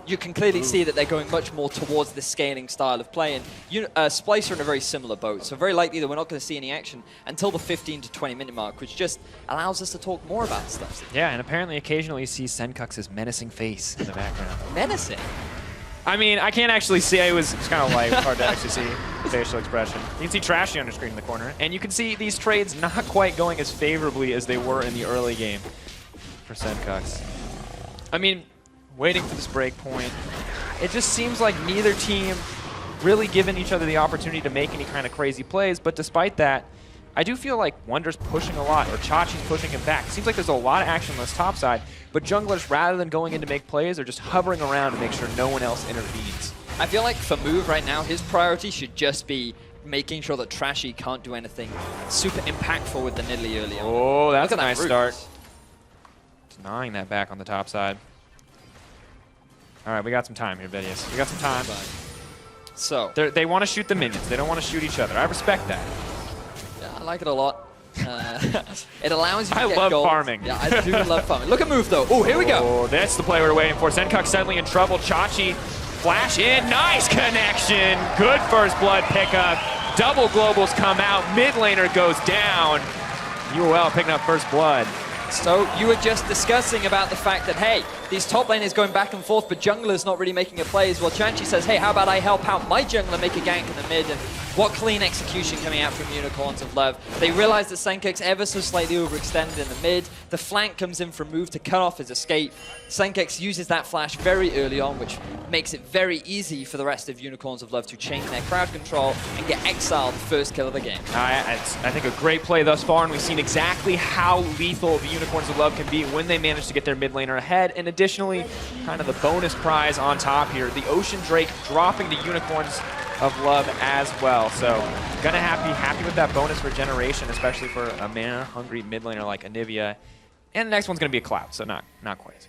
You can clearly see that they're going much more towards the scaling style of play, and Splyce are in a very similar boat, so very likely that we're not going to see any action until the 15 to 20 minute mark, which just allows us to talk more about stuff. Yeah, and apparently occasionally you see Senkux's menacing face in the background. Menacing? I mean, I can't actually see. It was kind of light, hard to actually see facial expression. You can see Trashy on your screen in the corner, and you can see these trades not quite going as favorably as they were in the early game for Senkux. I mean, waiting for this break point, it just seems like neither team really giving each other the opportunity to make any kind of crazy plays, but despite that, I do feel like Wonder's pushing a lot, or Chachi's pushing him back. It seems like there's a lot of action on this top side, but junglers, rather than going in to make plays, are just hovering around to make sure no one else intervenes. I feel like for Move right now, his priority should just be making sure that Trashy can't do anything super impactful with the Nidalee early on. Oh, that's a nice start. Denying that back on the top side. All right, we got some time here, Vidius. We got some time. So they want to shoot the minions. They don't want to shoot each other. I respect that. Yeah, I like it a lot. It allows you to I get love gold. farming. Yeah, I do love farming. Look at Move, though. Oh, here we go. Oh, that's the play we were waiting for. Senkux suddenly in trouble. Chachi flash in. Nice connection. Good first blood pickup. Double globals come out. Mid laner goes down. UOL picking up first blood. So you were just discussing about the fact that, hey, these top laners going back and forth, but jungler's not really making a plays. Well, Chachi says, hey, how about I help out my jungler make a gank in the mid? And what clean execution coming out from Unicorns of Love. They realize that Senkux ever so slightly overextended in the mid. The flank comes in from Move to cut off his escape. Senkux uses that flash very early on, which makes it very easy for the rest of Unicorns of Love to chain their crowd control and get exiled the first kill of the game. I think a great play thus far, and we've seen exactly how lethal the Unicorns of Love can be when they manage to get their mid laner ahead. And additionally, kind of the bonus prize on top here, the Ocean Drake dropping the Unicorns of Love as well. So gonna be happy with that bonus regeneration, especially for a mana-hungry mid laner like Anivia. And the next one's going to be a Cloud, so not quite.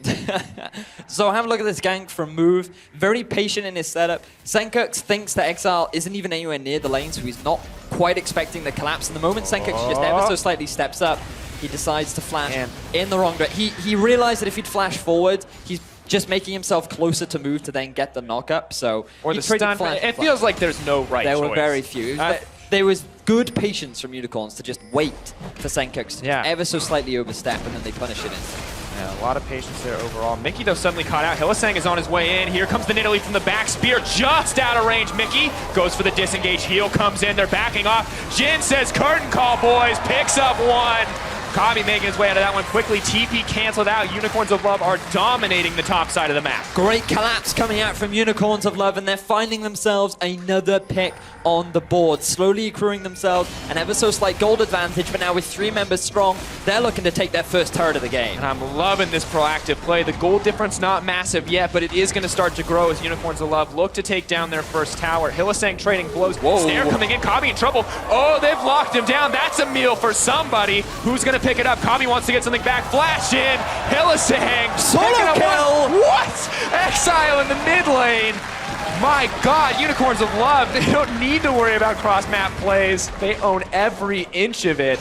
So have a look at this gank from Move. Very patient in his setup. Senkux thinks that Exile isn't even anywhere near the lane, so he's not quite expecting the collapse. And the moment Senkux just ever so slightly steps up, he decides to flash in the wrong direction. He realized that if he'd flash forward, he's just making himself closer to Move to then get the knock-up. So or the stun. It feels like there's no right choice. There were very few. There was good patience from Unicorns to just wait for Senkux to ever so slightly overstep, and then they punish it instantly. Yeah, a lot of patience there overall. Mickey, though, suddenly caught out. Hylissang is on his way in. Here comes the Nidalee from the back. Spear just out of range. Mickey goes for the disengage. Heal comes in. They're backing off. Jhin says, curtain call, boys. Picks up one. Kabi making his way out of that one quickly. TP canceled out. Unicorns of Love are dominating the top side of the map. Great collapse coming out from Unicorns of Love, and they're finding themselves another pick on the board, slowly accruing themselves an ever so slight gold advantage, but now with 3 members strong, they're looking to take their first turret of the game. And I'm loving this proactive play. The gold difference not massive yet, but it is going to start to grow as Unicorns of Love look to take down their first tower. Hylissang trading blows. Snare coming in. Kabi in trouble. Oh, they've locked him down. That's a meal for somebody. Who's going to pick it up? Kabi wants to get something back. Flash in. Hylissang. Solo kill. What? Exile in the mid lane. My God, Unicorns of Love, they don't need to worry about cross-map plays. They own every inch of it.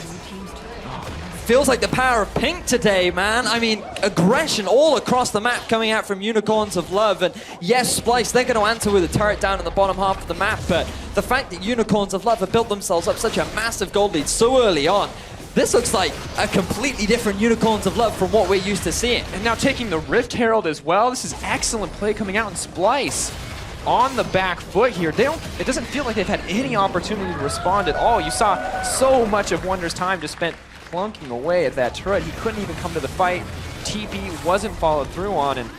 Feels like the power of pink today, man. I mean, aggression all across the map coming out from Unicorns of Love. And yes, Splyce, they're going to answer with a turret down in the bottom half of the map. But the fact that Unicorns of Love have built themselves up such a massive gold lead so early on, This looks like a completely different Unicorns of Love from what we're used to seeing. And now taking the Rift Herald as well. This is excellent play coming out in Splice. On the back foot here. It doesn't feel like they've had any opportunity to respond at all. You saw so much of Wonder's time just spent plunking away at that turret. He couldn't even come to the fight. TP wasn't followed through on, and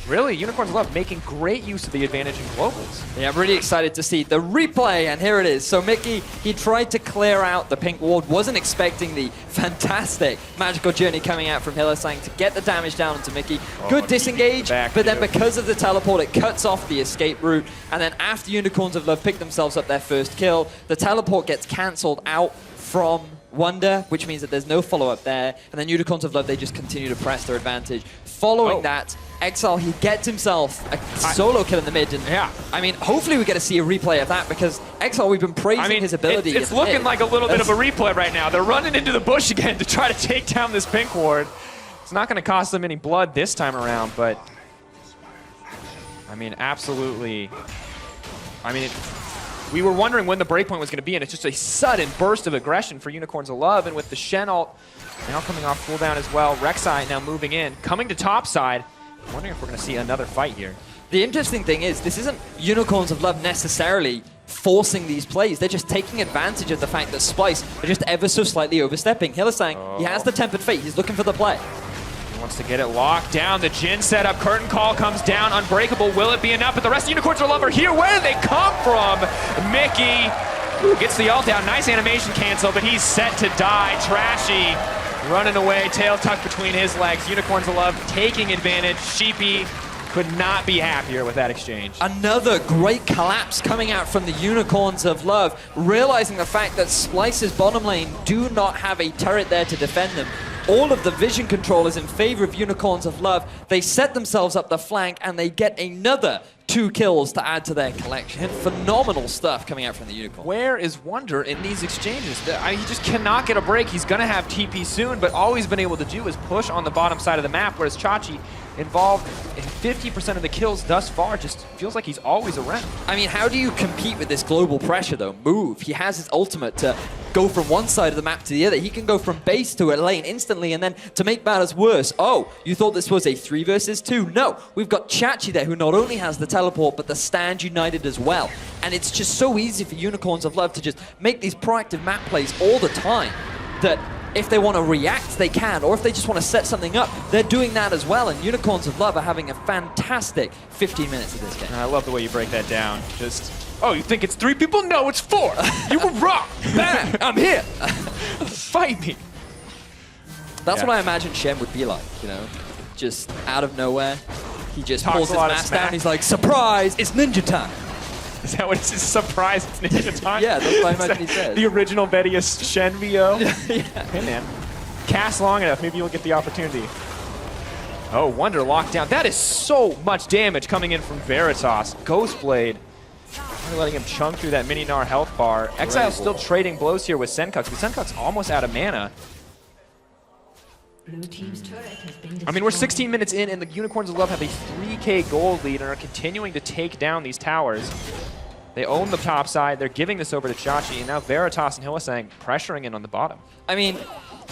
really, Unicorns of Love making great use of the advantage in globals. Yeah, I'm really excited to see the replay, and here it is. So Mickey, he tried to clear out the pink ward, wasn't expecting the fantastic magical journey coming out from Hylissang to get the damage down onto Mickey. Good disengage, but then because of the teleport, it cuts off the escape route, and then after Unicorns of Love pick themselves up their first kill, the teleport gets cancelled out from Wonder, which means that there's no follow-up there, and then Unicorns of Love, they just continue to press their advantage. Following that, Exile, he gets himself a solo kill in the mid, and I mean, hopefully we get to see a replay of that, because Exile, we've been praising his ability. It's looking like a little bit of a replay right now. They're running into the bush again to try to take down this pink ward. It's not going to cost them any blood this time around, but I mean, absolutely. I mean, we were wondering when the breakpoint was going to be, and it's just a sudden burst of aggression for Unicorns of Love, and with the Shen ult now coming off cooldown as well, Rek'Sai now moving in, coming to top side. I'm wondering if we're going to see another fight here. The interesting thing is, this isn't Unicorns of Love necessarily forcing these plays. They're just taking advantage of the fact that Splice are just ever so slightly overstepping. Hylissang, he has the Tempered Fate. He's looking for the play. He wants to get it locked down. The Jhin setup, curtain call comes down, unbreakable. Will it be enough? But the rest of Unicorns of Love are here. Where did they come from? Mickey gets the ult down. Nice animation cancel, but he's set to die. Trashy running away, tail tucked between his legs. Unicorns of Love taking advantage. Sheepy could not be happier with that exchange. Another great collapse coming out from the Unicorns of Love, realizing the fact that Splice's bottom lane do not have a turret there to defend them. All of the vision control is in favor of Unicorns of Love. They set themselves up the flank, and they get another 2 kills to add to their collection. Phenomenal stuff coming out from the Unicorn. Where is Wonder in these exchanges? I mean, he just cannot get a break. He's going to have TP soon, but all he's been able to do is push on the bottom side of the map, whereas Chachi, involved in 50% of the kills thus far, just feels like he's always around. I mean, how do you compete with this global pressure, though? Move. He has his ultimate to go from one side of the map to the other. He can go from base to a lane instantly, and then to make matters worse, oh, you thought this was a 3 versus 2? No, we've got Chachi there, who not only has the teleport, but the Stand United as well. And it's just so easy for Unicorns of Love to just make these proactive map plays all the time that if they want to react, they can, or if they just want to set something up, they're doing that as well, and Unicorns of Love are having a fantastic 15 minutes of this game. I love the way you break that down. Just, oh, you think it's 3 people? No, it's 4. You were wrong. Bam, I'm here. Fight me. That's what I imagine Shen would be like, you know, just out of nowhere. He just pulls his mask down, he's like, surprise, it's ninja time. Is that what it is? Surprise, it's ninja time? Yeah, that's what I imagine he says. The original Vedius Shen VO? Yeah. Hey, man. Cast long enough, maybe you'll get the opportunity. Oh, Wonder locked down. That is so much damage coming in from Veritas. Ghostblade. We're letting him chunk through that mini-Gnar health bar. Exile still trading blows here with Senkux, but Senkux almost out of mana. Blue team's turret has been I mean, we're 16 minutes in, and the Unicorns of Love have a 3K gold lead and are continuing to take down these towers. They own the top side. They're giving this over to Chachi, and now Veritas and Hylissang pressuring in on the bottom. I mean,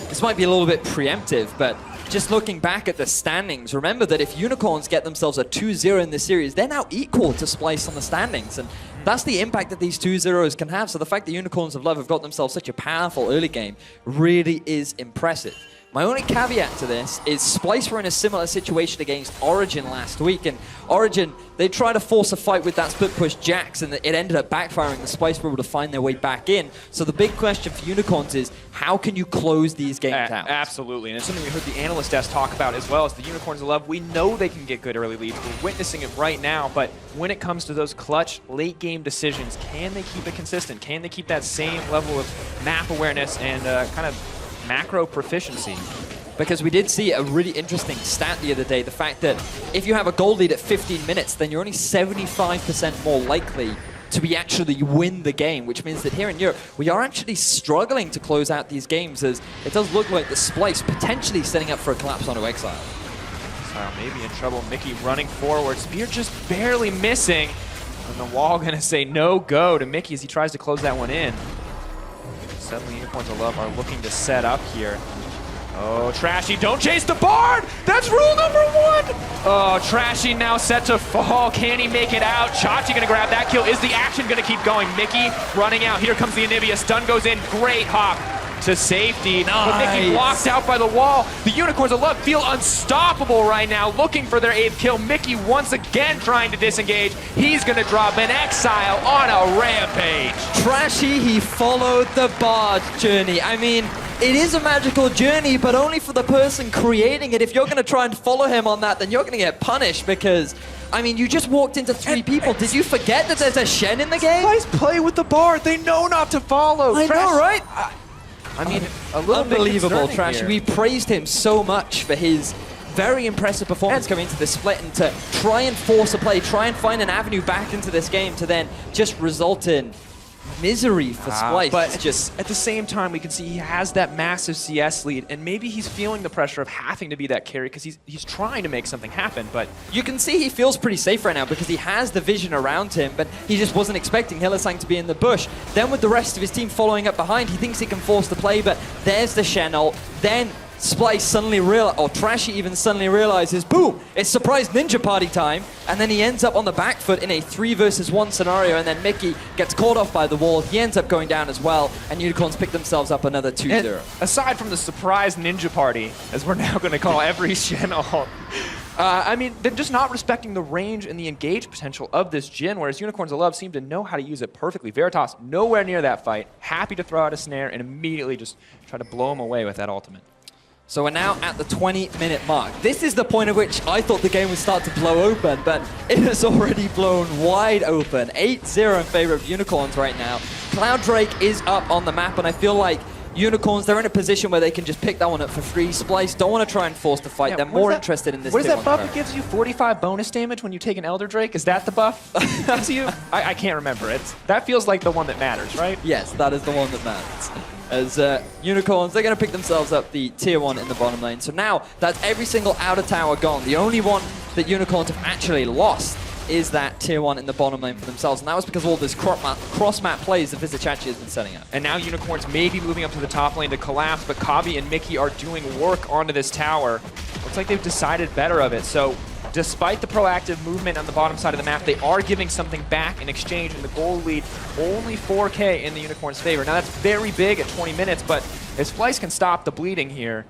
this might be a little bit preemptive, but just looking back at the standings, remember that if Unicorns get themselves a 2-0 in this series, they're now equal to Splice on the standings, and that's the impact that these 2-0s can have. So the fact that Unicorns of Love have got themselves such a powerful early game really is impressive. My only caveat to this is Splice were in a similar situation against Origin last week, and Origin, they tried to force a fight with that split push Jax, and it ended up backfiring. The Splice were able to find their way back in. So the big question for Unicorns is, how can you close these games out? Absolutely, and it's something we heard the analyst desk talk about as well as the Unicorns of Love. We know they can get good early leads. We're witnessing it right now, but when it comes to those clutch late game decisions, can they keep it consistent? Can they keep that same level of map awareness and kind of macro proficiency? Because we did see a really interesting stat the other day, the fact that if you have a goal lead at 15 minutes, then you're only 75% more likely to be actually win the game, which means that here in Europe, we are actually struggling to close out these games, as it does look like the Splice potentially setting up for a collapse onto Exile. Exile maybe in trouble. Mickey running forward. Spear just barely missing. And the wall going to say no go to Mickey as he tries to close that one in. Suddenly Unicorns of Love are looking to set up here. Oh, Trashy, don't chase the Bard! That's rule number 1! Oh, Trashy now set to fall. Can he make it out? Chachi gonna grab that kill. Is the action gonna keep going? Mickey running out. Here comes the Anivia. Stun goes in. Great hop to safety. Nice. But Mickey blocked out by the wall. The Unicorns of Love feel unstoppable right now, looking for their 8th kill. Mickey once again trying to disengage. He's gonna drop an Exile on a rampage. Trashy, he followed the Bard journey. I mean, it is a magical journey, but only for the person creating it. If you're going to try and follow him on that, then you're going to get punished because, I mean, you just walked into 3 people. Did you forget that there's a Shen in the game? Guys play with the Bard. They know not to follow. I know, right? I mean, a little unbelievable, bit Trashy. here. We praised him so much for his very impressive performance coming into the split and to try and force a play, try and find an avenue back into this game to then just result in misery for Splice. But just at the same time, we can see he has that massive CS lead, and maybe he's feeling the pressure of having to be that carry because he's trying to make something happen. But you can see he feels pretty safe right now because he has the vision around him, but he just wasn't expecting Hylissang to be in the bush. Then with the rest of his team following up behind, he thinks he can force the play, but there's the Shen ult. Then Splice suddenly or Trashy even suddenly realizes, boom, it's surprise ninja party time, and then he ends up on the back foot in a 3 versus 1 scenario, and then Mickey gets caught off by the wall. He ends up going down as well, and Unicorns pick themselves up another 2-0. Aside from the surprise ninja party, as we're now going to call every Shen ult, I mean, they're just not respecting the range and the engage potential of this Jhin, whereas Unicorns of Love seem to know how to use it perfectly. Veritas, nowhere near that fight, happy to throw out a snare and immediately just try to blow him away with that ultimate. So we're now at the 20-minute mark. This is the point at which I thought the game would start to blow open, but it has already blown wide open. 8-0 in favor of Unicorns right now. Cloud Drake is up on the map, and I feel like Unicorns, they're in a position where they can just pick that one up for free. Splice don't want to try and force the fight. They're more interested in this. What is that buff that gives you 45 bonus damage when you take an Elder Drake? Is that the buff? To you? I can't remember. That feels like the one that matters, right? Yes, that is the one that matters. As Unicorns, they're going to pick themselves up the tier 1 in the bottom lane. So now that's every single outer tower gone. The only one that Unicorns have actually lost is that tier 1 in the bottom lane for themselves. And that was because of all this cross-map plays that Vizichachi has been setting up. And now Unicorns may be moving up to the top lane to collapse, but Kabi and Mickey are doing work onto this tower. Looks like they've decided better of it. So despite the proactive movement on the bottom side of the map, they are giving something back in exchange, and the goal lead only 4K in the Unicorns' favor. Now that's very big at 20 minutes, but if Splice can stop the bleeding here,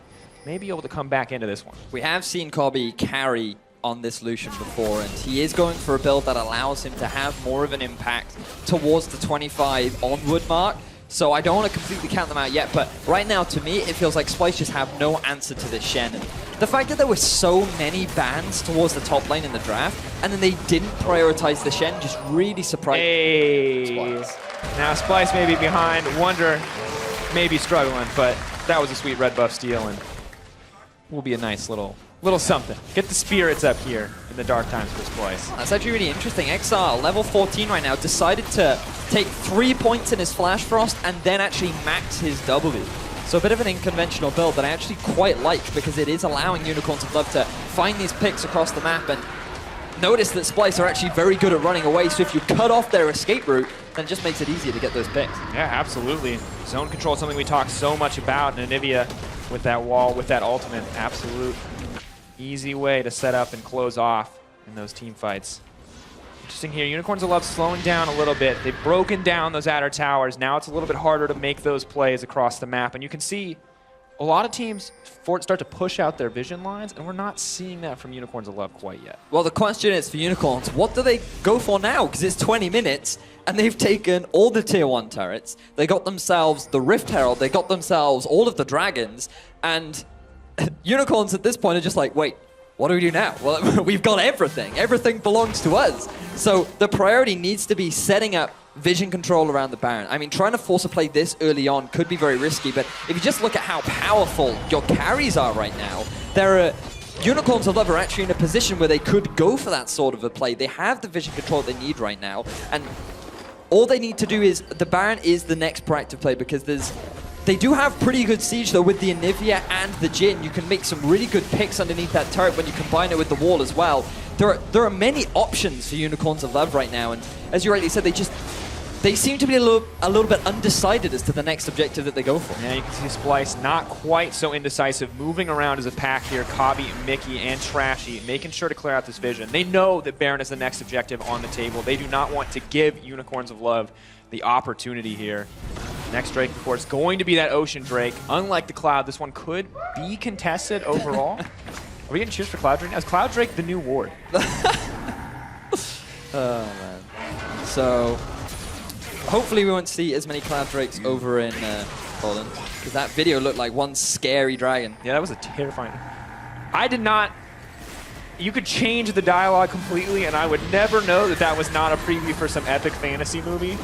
may be able to come back into this one. We have seen Kabi carry on this Lucian before, and he is going for a build that allows him to have more of an impact towards the 25 onward mark. So I don't want to completely count them out yet, but right now, to me, it feels like Splice just have no answer to this Shen. And the fact that there were so many bans towards the top lane in the draft, and then they didn't prioritize the Shen just really surprised me. Splice. Now Splice may be behind, Wonder may be struggling, but that was a sweet red buff steal, and will be a nice little something. Get the spirits up here in the dark times for Splice. That's actually really interesting. Exile, level 14 right now, decided to take 3 points in his Flash Frost and then actually max his W. So a bit of an unconventional build that I actually quite like because it is allowing Unicorns of Love to find these picks across the map, and notice that Splice are actually very good at running away, so if you cut off their escape route, then it just makes it easier to get those picks. Yeah, absolutely. Zone control is something we talk so much about, and Anivia with that wall, with that ultimate, absolute easy way to set up and close off in those team fights. Interesting here, Unicorns of Love slowing down a little bit. They've broken down those outer towers. Now it's a little bit harder to make those plays across the map. And you can see a lot of teams start to push out their vision lines, and we're not seeing that from Unicorns of Love quite yet. Well, the question is for Unicorns, what do they go for now? Because it's 20 minutes, and they've taken all the tier 1 turrets. They got themselves the Rift Herald. They got themselves all of the dragons. And Unicorns at this point are just like, wait, what do we do now? Well, we've got everything. Everything belongs to us. So the priority needs to be setting up vision control around the Baron. I mean, trying to force a play this early on could be very risky, but if you just look at how powerful your carries are right now, Unicorns of Love are actually in a position where they could go for that sort of a play. They have the vision control they need right now, and all they need to do is, the Baron is the next proactive play, because they do have pretty good siege though with the Anivia and the Jhin. You can make some really good picks underneath that turret when you combine it with the wall as well. There are many options for Unicorns of Love right now, and as you rightly said, they seem to be a little bit undecided as to the next objective that they go for. Yeah, you can see Splice not quite so indecisive, moving around as a pack here. Kabi, Mickey, and Trashy making sure to clear out this vision. They know that Baron is the next objective on the table. They do not want to give Unicorns of Love the opportunity here. Next Drake, of course, going to be that Ocean Drake. Unlike the Cloud, this one could be contested overall. Are we getting cheers for Cloud Drake now? Is Cloud Drake the new Ward? Oh, man. So, hopefully we won't see as many Cloud Drakes over in Poland, because that video looked like one scary dragon. Yeah, that was a terrifying... I did not... You could change the dialogue completely, and I would never know that that was not a preview for some epic fantasy movie.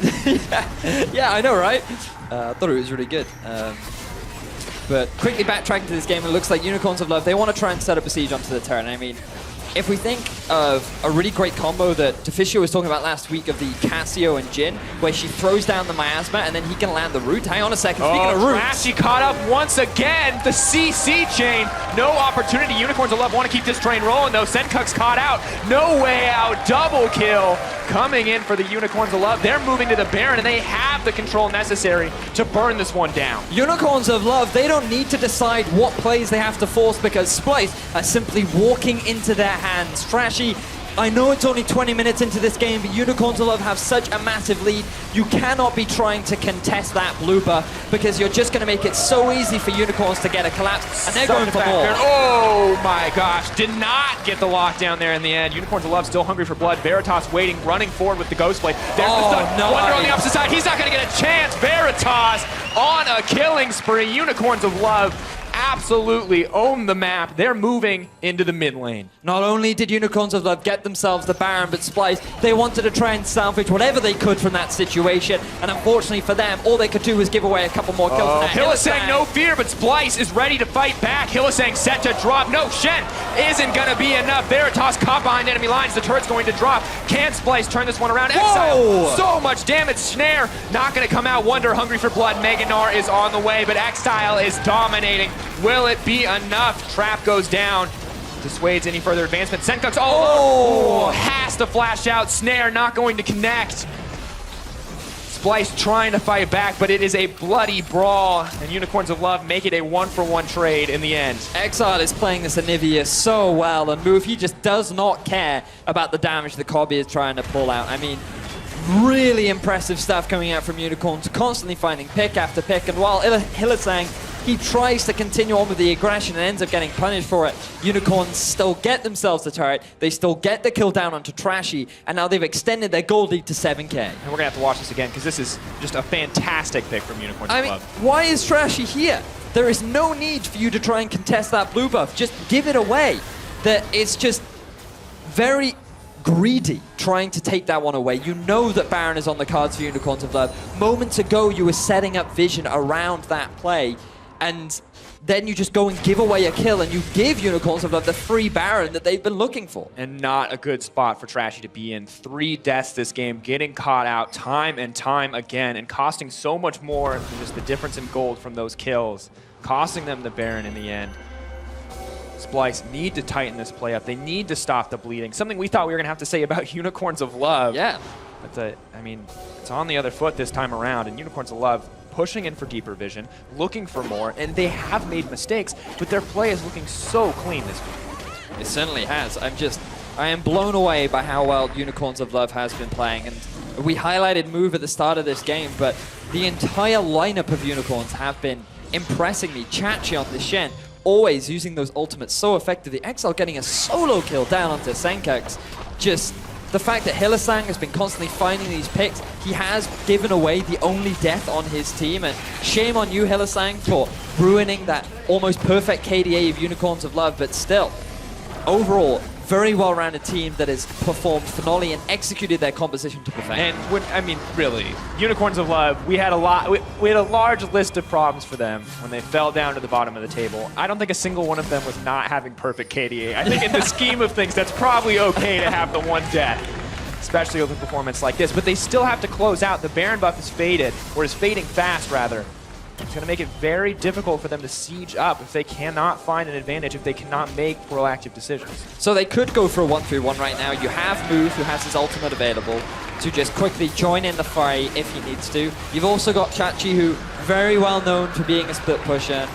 Yeah, I know, right? I thought it was really good. But quickly backtracking to this game, it looks like Unicorns of Love, they want to try and set up a siege onto the turret. I mean, if we think of a really great combo that Deficio was talking about last week of the Casio and Jin, where she throws down the miasma and then he can land the root. Hang on a second, speaking of roots. Trashy caught up once again. The CC chain, no opportunity. Unicorns of Love want to keep this train rolling though. Senkuk's caught out, no way out. Double kill coming in for the Unicorns of Love. They're moving to the Baron and they have the control necessary to burn this one down. Unicorns of Love, they don't need to decide what plays they have to force because Splice are simply walking into their hands. Trashy, I know it's only 20 minutes into this game, but Unicorns of Love have such a massive lead. You cannot be trying to contest that blue buff because you're just going to make it so easy for Unicorns to get a collapse, and they're going for more. Oh my gosh, did not get the lockdown there in the end. Unicorns of Love still hungry for blood. Veritas waiting, running forward with the Ghost Blade. There's the stun. No, Wonder on the opposite side. He's not going to get a chance. Veritas on a killing spree. Unicorns of Love absolutely own the map. They're moving into the mid lane. Not only did Unicorns of Love get themselves the Baron, but Splice, they wanted to try and salvage whatever they could from that situation, and unfortunately for them, all they could do was give away a couple more kills. Hylissang, no fear, but Splice is ready to fight back. Hylissang set to drop. No, Shen isn't going to be enough. Veritas caught behind enemy lines. The turret's going to drop. Can Splice turn this one around? Exile, so much damage. Snare not going to come out. Wonder hungry for blood. Meganar is on the way, but Exile is dominating. Will it be enough? Trap goes down. Dissuades any further advancement. Senkuk's has to flash out. Snare not going to connect. Splice trying to fight back, but it is a bloody brawl, and Unicorns of Love make it a 1-for-1 trade in the end. Exile is playing this Anivia so well, and Move, he just does not care about the damage that Kobe is trying to pull out. I mean, really impressive stuff coming out from Unicorns, constantly finding pick after pick, and while Hylissang, he tries to continue on with the aggression and ends up getting punished for it. Unicorns still get themselves the turret, they still get the kill down onto Trashy, and now they've extended their gold lead to 7k. And we're gonna have to watch this again, because this is just a fantastic pick from Unicorns of Love. Why is Trashy here? There is no need for you to try and contest that blue buff. Just give it away. It's just very greedy trying to take that one away. You know that Baron is on the cards for Unicorns of Love. Moments ago, you were setting up vision around that play, and then you just go and give away a kill, and you give Unicorns of Love the free Baron that they've been looking for. And not a good spot for Trashy to be in. 3 deaths this game, getting caught out time and time again, and costing so much more than just the difference in gold from those kills, costing them the Baron in the end. Splice need to tighten this play up. They need to stop the bleeding. Something we thought we were going to have to say about Unicorns of Love. Yeah. But I mean, it's on the other foot this time around, and Unicorns of Love pushing in for deeper vision, looking for more, and they have made mistakes, but their play is looking so clean this week. It certainly has. I am blown away by how well Unicorns of Love has been playing, and we highlighted Move at the start of this game, but the entire lineup of Unicorns have been impressing me. Chachi on the Shen, always using those ultimates so effectively. Exile getting a solo kill down onto Senkuk's. Just the fact that Hylissang has been constantly finding these picks, he has given away the only death on his team, and shame on you, Hylissang, for ruining that almost perfect KDA of Unicorns of Love, but still, overall, very well-rounded team that has performed phenomenally and executed their composition to perfection. And I mean, really, Unicorns of Love, we had a large list of problems for them when they fell down to the bottom of the table. I don't think a single one of them was not having perfect KDA. I think in the scheme of things, that's probably okay to have the one death, especially with a performance like this. But they still have to close out. The Baron buff is faded, or is fading fast, rather. It's going to make it very difficult for them to siege up if they cannot find an advantage, if they cannot make proactive decisions. So they could go for a 1-3-1 right now. You have Move, who has his ultimate available. to just quickly join in the fight if he needs to. You've also got Chachi, who very well known for being a split pusher.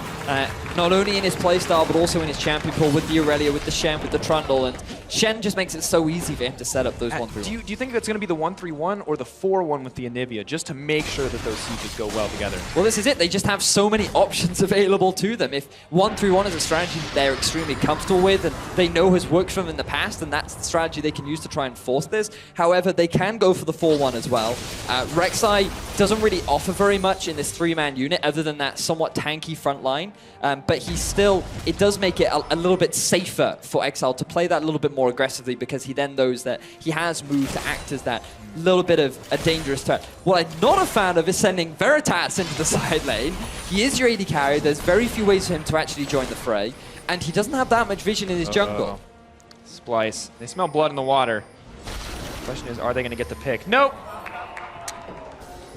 Not only in his playstyle, but also in his champion pool with the Aurelia, with the Shen, with the Trundle, and Shen just makes it so easy for him to set up those 1-3-1. Do you think that's going to be the 1-3-1 or the 4-1 with the Anivia, just to make sure that those sieges go well together? Well, this is it. They just have so many options available to them. If 1-3-1 is a strategy they're extremely comfortable with and they know has worked for them in the past, and that's the strategy they can use to try and force this. However, they can go for the 4-1 as well. Rek'Sai doesn't really offer very much in this 3-man unit other than that somewhat tanky front line. But he's still, it does make it a little bit safer for Exile to play that a little bit more aggressively, because he then knows that he has moved to act as that little bit of a dangerous threat. What I'm not a fan of is sending Veritas into the side lane. He is your AD carry. There's very few ways for him to actually join the fray, and he doesn't have that much vision in his jungle. Splice. They smell blood in the water. Question is, are they going to get the pick? Nope.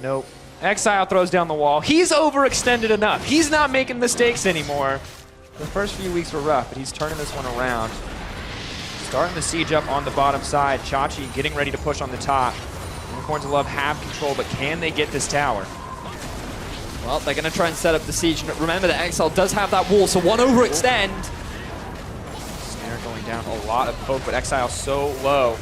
Nope. Exile throws down the wall. He's overextended enough. He's not making mistakes anymore. The first few weeks were rough, but he's turning this one around. Starting the siege up on the bottom side. Chachi getting ready to push on the top. Unicorns of Love have control, but can they get this tower? Well, they're going to try and set up the siege. Remember that Exile does have that wall, so one overextend. Snare going down, a lot of poke, but Exile so low.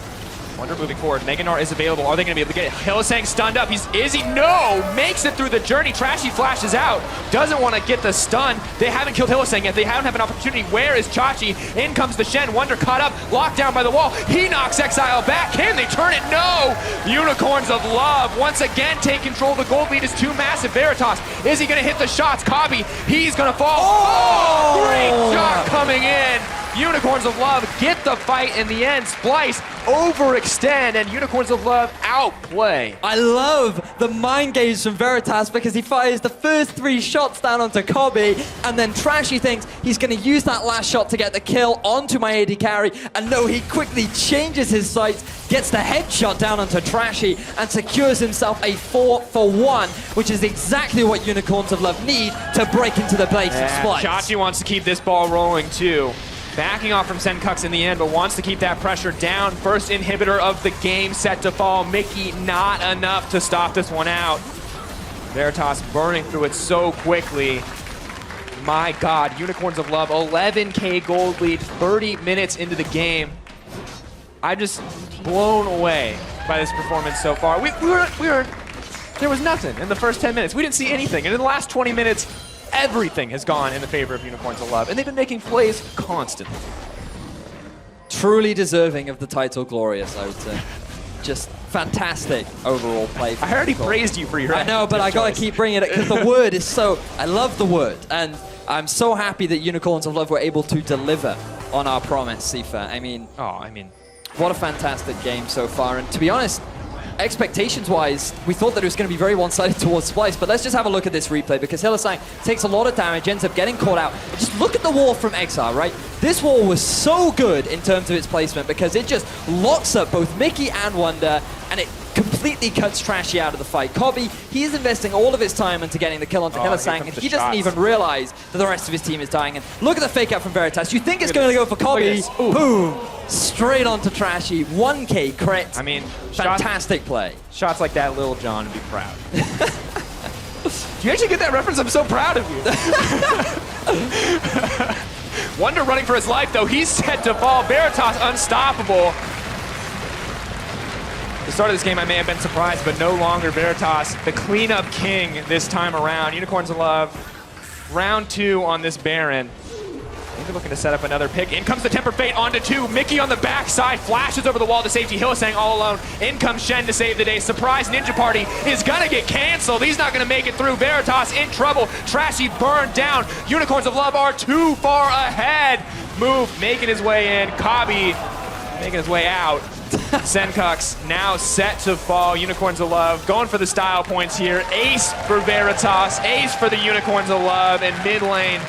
Wonder moving forward. Meganar is available. Are they going to be able to get it? Hylissang stunned up. Is he? No! Makes it through the journey. Trashy flashes out. Doesn't want to get the stun. They haven't killed Hylissang yet. They haven't had an opportunity. Where is Chachi? In comes the Shen. Wonder caught up. Locked down by the wall. He knocks Exile back. Can they turn it? No! Unicorns of Love once again take control. The gold lead is too massive. Veritas, is he going to hit the shots? Kabi, he's going to fall. Oh! Great shot coming in. Unicorns of Love get the fight in the end. Splice overextend, and Unicorns of Love outplay. I love the mind games from Veritas, because he fires the first 3 shots down onto Kobe, and then Trashy thinks he's going to use that last shot to get the kill onto my AD carry, and no, he quickly changes his sights, gets the headshot down onto Trashy, and secures himself a 4-for-1, which is exactly what Unicorns of Love need to break into the base of Splice. Chachi wants to keep this ball rolling too. Backing off from Senkux in the end, but wants to keep that pressure down. First inhibitor of the game set to fall. Mickey, not enough to stop this one out. Veritas burning through it so quickly. My God, Unicorns of Love, 11K gold lead, 30 minutes into the game. I'm just blown away by this performance so far. There was nothing in the first 10 minutes. We didn't see anything, and in the last 20 minutes, everything has gone in the favor of Unicorns of Love, and they've been making plays constantly. Truly deserving of the title, Glorious, I would say. Just fantastic overall play. I already praised you for your I know, but I gotta keep bringing it, because the word is so... I love the word, and I'm so happy that Unicorns of Love were able to deliver on our promise, Sifa. I mean, what a fantastic game so far, and to be honest, expectations-wise, we thought that it was going to be very one-sided towards Splice, but let's just have a look at this replay, because Hylissang takes a lot of damage, ends up getting caught out. And just look at the wall from Exile, right? This wall was so good in terms of its placement, because it just locks up both Mickey and Wonder, and it completely cuts Trashy out of the fight. Kobe, he is investing all of his time into getting the kill onto Hylissang, and he doesn't even realize that the rest of his team is dying. And look at the fake out from Veritas. You think it's going to go for Kobe. Boom! Straight onto Trashy. 1K crit. I mean, fantastic play. Shots like that, Lil Jon would be proud. Do you actually get that reference? I'm so proud of you. Wonder running for his life, though. He's set to fall. Veritas unstoppable. The start of this game, I may have been surprised, but no longer Veritas, the cleanup king this time around. Unicorns of Love, round 2 on this Baron. They're looking to set up another pick. In comes the Tempered Fate onto 2. Mickey on the backside flashes over the wall to safety. Hylissang all alone. In comes Shen to save the day. Surprise Ninja Party is gonna get canceled. He's not gonna make it through. Veritas in trouble. Trashy burned down. Unicorns of Love are too far ahead. Move making his way in. Kabi making his way out. Senkux now set to fall. Unicorns of Love going for the style points here. Ace for Veritas. Ace for the Unicorns of Love in mid lane.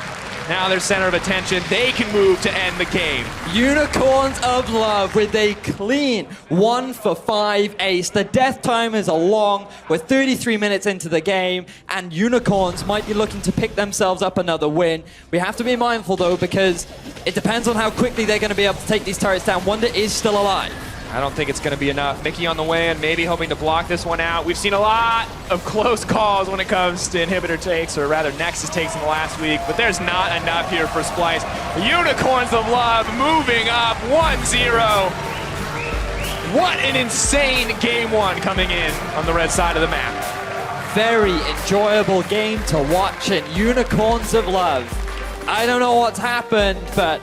Now they're center of attention. They can move to end the game. Unicorns of Love with a clean 1-for-5 ace. The death timers are long. We're 33 minutes into the game, and Unicorns might be looking to pick themselves up another win. We have to be mindful, though, because it depends on how quickly they're going to be able to take these turrets down. Wonder is still alive. I don't think it's going to be enough. Mickey on the way and maybe hoping to block this one out. We've seen a lot of close calls when it comes to inhibitor takes, or rather Nexus takes in the last week, but there's not enough here for Splice. Unicorns of Love moving up 1-0. What an insane game one coming in on the red side of the map. Very enjoyable game to watch in Unicorns of Love. I don't know what's happened, but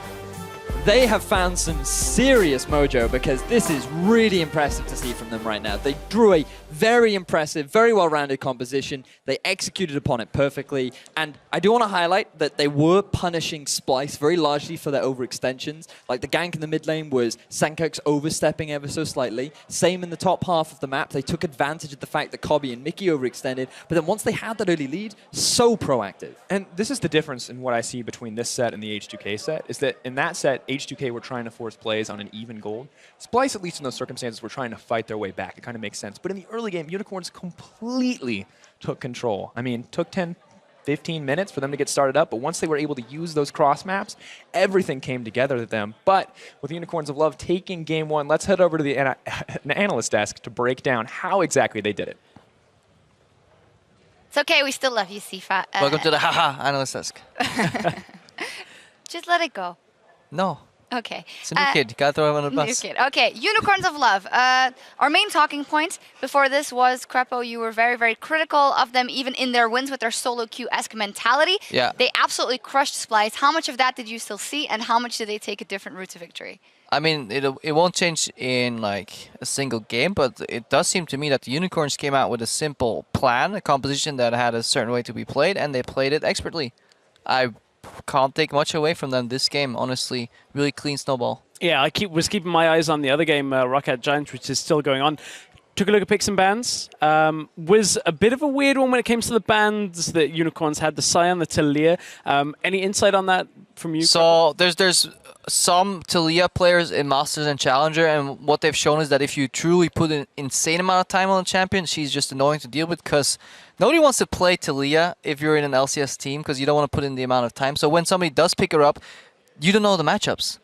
they have found some serious mojo, because this is really impressive to see from them right now. They drew a very impressive, very well-rounded composition. They executed upon it perfectly. And I do want to highlight that they were punishing Splice very largely for their overextensions. Like the gank in the mid lane was Sankirk's overstepping ever so slightly. Same in the top half of the map. They took advantage of the fact that Kobe and Mickey overextended. But then once they had that early lead, so proactive. And this is the difference in what I see between this set and the H2K set, is that in that set, H2K were trying to force plays on an even gold. Splice, at least in those circumstances, were trying to fight their way back. It kind of makes sense. But in the early game, Unicorns completely took control. I mean, took 10, 15 minutes for them to get started up, but once they were able to use those cross maps, everything came together to them. But with Unicorns of Love taking game one, let's head over to the analyst desk to break down how exactly they did it. It's okay, we still love you, Sifa. Welcome to the haha analyst desk. Just let it go. No. Okay. It's a new kid. You gotta throw him on the New bus. kid. Okay, Unicorns of Love. Our main talking point before this was, Crepo, you were very, very critical of them, even in their wins with their solo queue-esque mentality. Yeah. They absolutely crushed Splice. How much of that did you still see, and how much did they take a different route to victory? I mean, it won't change in like a single game, but it does seem to me that the Unicorns came out with a simple plan, a composition that had a certain way to be played, and they played it expertly. I can't take much away from them this game, honestly. Really clean snowball. Yeah, I was keeping my eyes on the other game, Rocket Giants, which is still going on. Took a look at picks and bans. Was a bit of a weird one when it came to the bans that Unicorns had, the Scion, the Talia. Any insight on that from you? So there's some Talia players in Masters and Challenger, and what they've shown is that if you truly put an insane amount of time on a champion, she's just annoying to deal with, because nobody wants to play Talia if you're in an LCS team, because you don't want to put in the amount of time. So when somebody does pick her up, you don't know the matchups.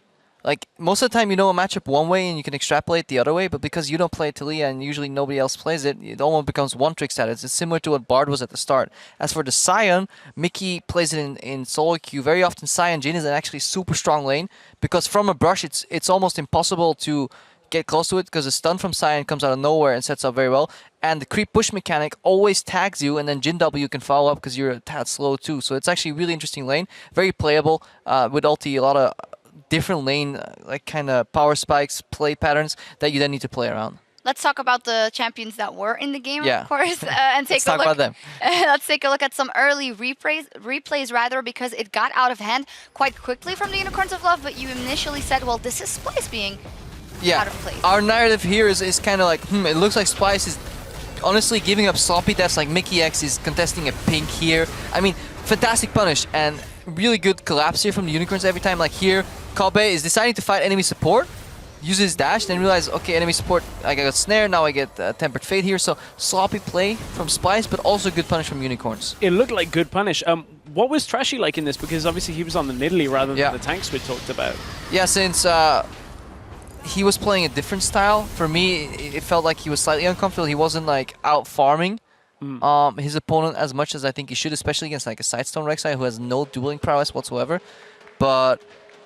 Like, most of the time you know a matchup one way and you can extrapolate the other way, but because you don't play Talia and usually nobody else plays it, it almost becomes one-trick status. It's similar to what Bard was at the start. As for the Scion, Mickey plays it in solo queue. Very often Scion Jhin is an actually super strong lane, because from a brush it's almost impossible to get close to it, because the stun from Scion comes out of nowhere and sets up very well. And the creep push mechanic always tags you, and then Jhin W can follow up because you're a tad slow too. So it's actually a really interesting lane. Very playable with ulti, a lot of different lane, like kind of power spikes, play patterns that you then need to play around. Let's talk about the champions that were in the game, Yeah. of course, and take Let's a talk look. about them. Let's take a look at some early replays rather, because it got out of hand quite quickly from the Unicorns of Love. But you initially said, well, this is Splice being out of place. Our narrative here is kind of like, it looks like Splice is honestly giving up sloppy deaths, like Mickey X is contesting a pink here. I mean, fantastic punish and really good collapse here from the Unicorns every time. Like here, Kobe is deciding to fight enemy support, uses dash, then realize, okay, enemy support, I got snare, now I get tempered fate here. So sloppy play from Splice, but also good punish from Unicorns. It looked like good punish. What was Trashy like in this? Because obviously he was on the Nidalee rather than the tanks we talked about. Yeah, since he was playing a different style, for me, it felt like he was slightly uncomfortable. He wasn't like out farming his opponent as much as I think he should, especially against like a Sidestone Rek'Sai who has no dueling prowess whatsoever. But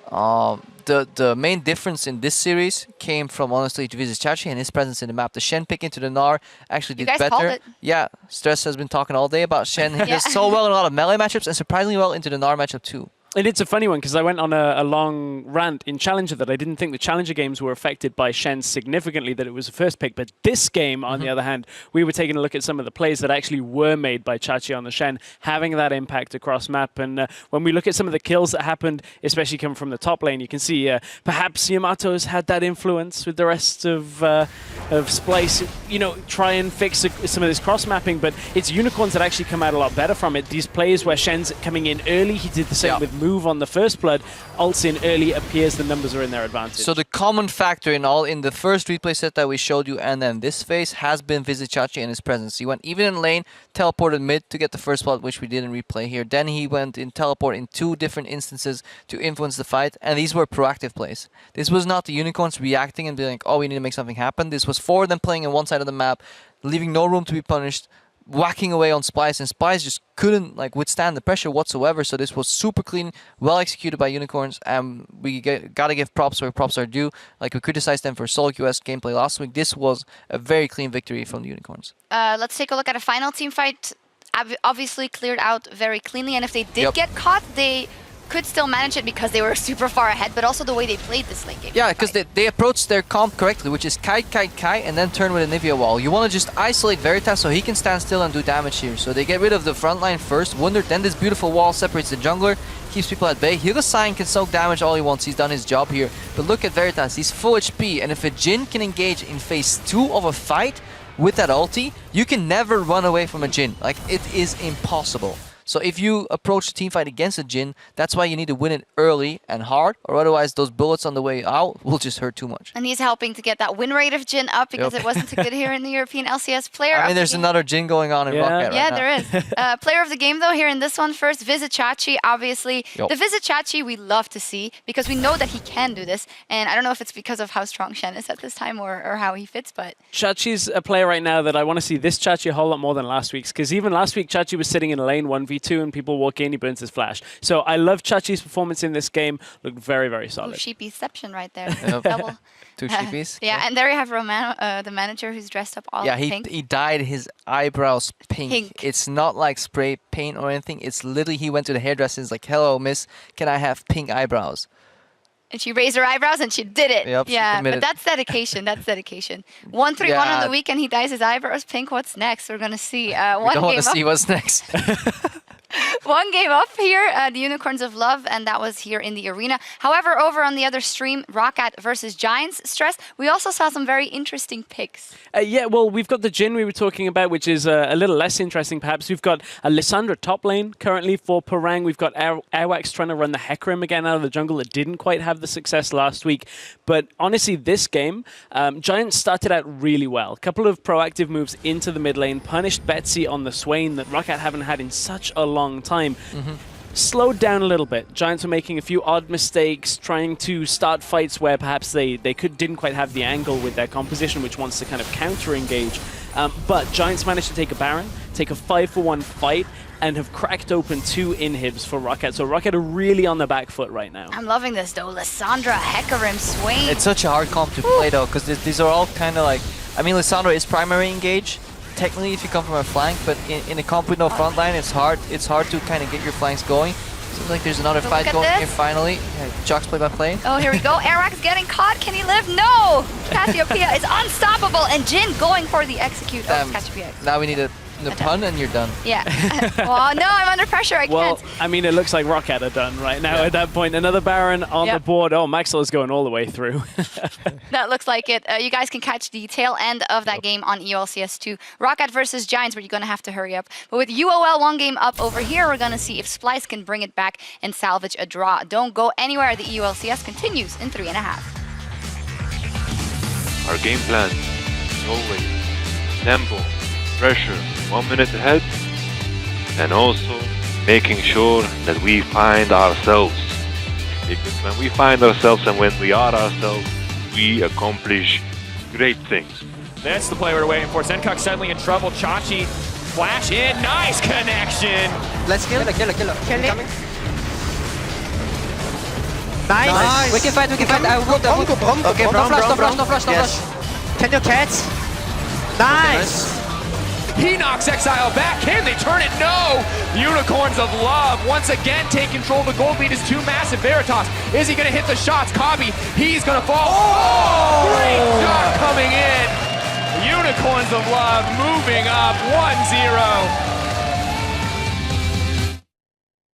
the main difference in this series came from, honestly, Javiz Chachi and his presence in the map. The Shen pick into the Gnar actually did better. Called it. Yeah, Stress has been talking all day about Shen. He does so well in a lot of melee matchups and surprisingly well into the Gnar matchup too. And it's a funny one because I went on a long rant in Challenger that I didn't think the Challenger games were affected by Shen significantly, that it was the first pick. But this game, on the other hand, we were taking a look at some of the plays that actually were made by Chachi on the Shen, having that impact across map. And when we look at some of the kills that happened, especially coming from the top lane, you can see perhaps Yamato's had that influence with the rest of Splice, you know, try and fix some of this cross-mapping. But it's Unicorns that actually come out a lot better from it. These plays where Shen's coming in early, he did the same with Moon move on the first blood, ults in early, appears the numbers are in their advantage. So the common factor in the first replay set that we showed you and then this phase has been Vizicachi and his presence. He went even in lane, teleported mid to get the first blood, which we didn't replay here. Then he went in teleport in 2 different instances to influence the fight, and these were proactive plays. This was not the Unicorns reacting and being like, oh, we need to make something happen. This was 4 of them playing on one side of the map, leaving no room to be punished, whacking away on Splice, and Splice just couldn't withstand the pressure whatsoever. So this was super clean, well executed by Unicorns, and we gotta give props where props are due. Like, we criticized them for solo QS gameplay last week. This was a very clean victory from the Unicorns. Let's take a look at a final team fight. Obviously cleared out very cleanly, and if they did get caught, they could still manage it because they were super far ahead, but also the way they played this late game. Yeah, because they approached their comp correctly, which is kite, and then turn with a Nivea wall. You want to just isolate Veritas so he can stand still and do damage here. So they get rid of the front line first, Wunder, then this beautiful wall separates the jungler, keeps people at bay. Hildesign can soak damage all he wants, he's done his job here. But look at Veritas, he's full HP, and if a Jhin can engage in phase 2 of a fight with that ulti, you can never run away from a Jhin. Like, it is impossible. So if you approach a team fight against a Jhin, that's why you need to win it early and hard, or otherwise those bullets on the way out will just hurt too much. And he's helping to get that win rate of Jhin up because it wasn't too good here in the European LCS. Player I mean, there's another Jhin going on in Rocket right now. Yeah, there is. Player of the game, though, here in this one first, Vizicachi, obviously. The Vizicachi we love to see because we know that he can do this. And I don't know if it's because of how strong Shen is at this time or how he fits, but... Chachi's a player right now that I want to see this Chachi a whole lot more than last week's, because even last week, Chachi was sitting in a lane 1v2 and people walk in, he burns his flash. So I love Chachi's performance in this game. Looked very, very solid. Ooh, sheepyception right there. Double. 2 sheepies. Yeah, and there you have Romano, the manager who's dressed up all pink. He dyed his eyebrows pink. It's not like spray paint or anything. It's literally he went to the hairdresser and is like, hello, miss, can I have pink eyebrows? And she raised her eyebrows and she did it. Yep, yeah, but that's dedication. That's dedication. 1-3-1 on the weekend. He dyes his eyebrows pink. What's next? We're gonna see. We don't want to see what's next. One game up here, the Unicorns of Love, and that was here in the arena. However, over on the other stream, Roccat versus Giants Stress, we also saw some very interesting picks. Yeah, well, we've got the Jhin we were talking about, which is a little less interesting, perhaps. We've got Lissandra top lane currently for Parang. We've got Airwax trying to run the Hecarim again out of the jungle. It didn't quite have the success last week. But honestly, this game, Giants started out really well. A couple of proactive moves into the mid lane, punished Betsy on the Swain that Roccat haven't had in such a long time. Slowed down a little bit. Giants were making a few odd mistakes, trying to start fights where perhaps they didn't quite have the angle with their composition, which wants to kind of counter-engage. But Giants managed to take a Baron, take a 5-for-1 fight, and have cracked open 2 inhibs for Roccat. So Roccat are really on the back foot right now. I'm loving this, though. Lissandra, Hecarim, Swain. It's such a hard comp to play, though, because these are all kind of like... I mean, Lissandra is primary engage, technically if you come from a flank, but in a comp with no front line, it's hard to kind of get your flanks going. Seems like there's another fight going here finally. Yeah, Jock's play by play. Oh, here we go. Airwax getting caught. Can he live? No! Cassiopeia is unstoppable, and Jhin going for the execute. Oh, Cassiopeia. Now we need a pun and you're done. Yeah. Well, no, I'm under pressure. I can't. Well, I mean, it looks like Roccat are done right now at that point. Another Baron on the board. Oh, Maxwell is going all the way through. That looks like it. You guys can catch the tail end of that game on EULCS2. Roccat versus Giants, but you're going to have to hurry up. But with UOL 1 game up over here, we're going to see if Splice can bring it back and salvage a draw. Don't go anywhere. The EULCS continues in 3.5. Our game plan is always tempo, pressure, 1 minute ahead, and also making sure that we find ourselves. Because when we find ourselves and when we are ourselves, we accomplish great things. That's the play we're waiting for. Zenkuk suddenly in trouble. Chachi, flash in, nice connection. Let's kill it. Kill it. Nice. We can fight. I will go. Okay, no flash. Can you catch? Nice. He knocks Exile back. Can they turn it? No! Unicorns of Love once again take control. The gold lead is too massive. Veritas, is he going to hit the shots? Kabi, he's going to fall. Oh! Great shot coming in. Unicorns of Love moving up 1-0.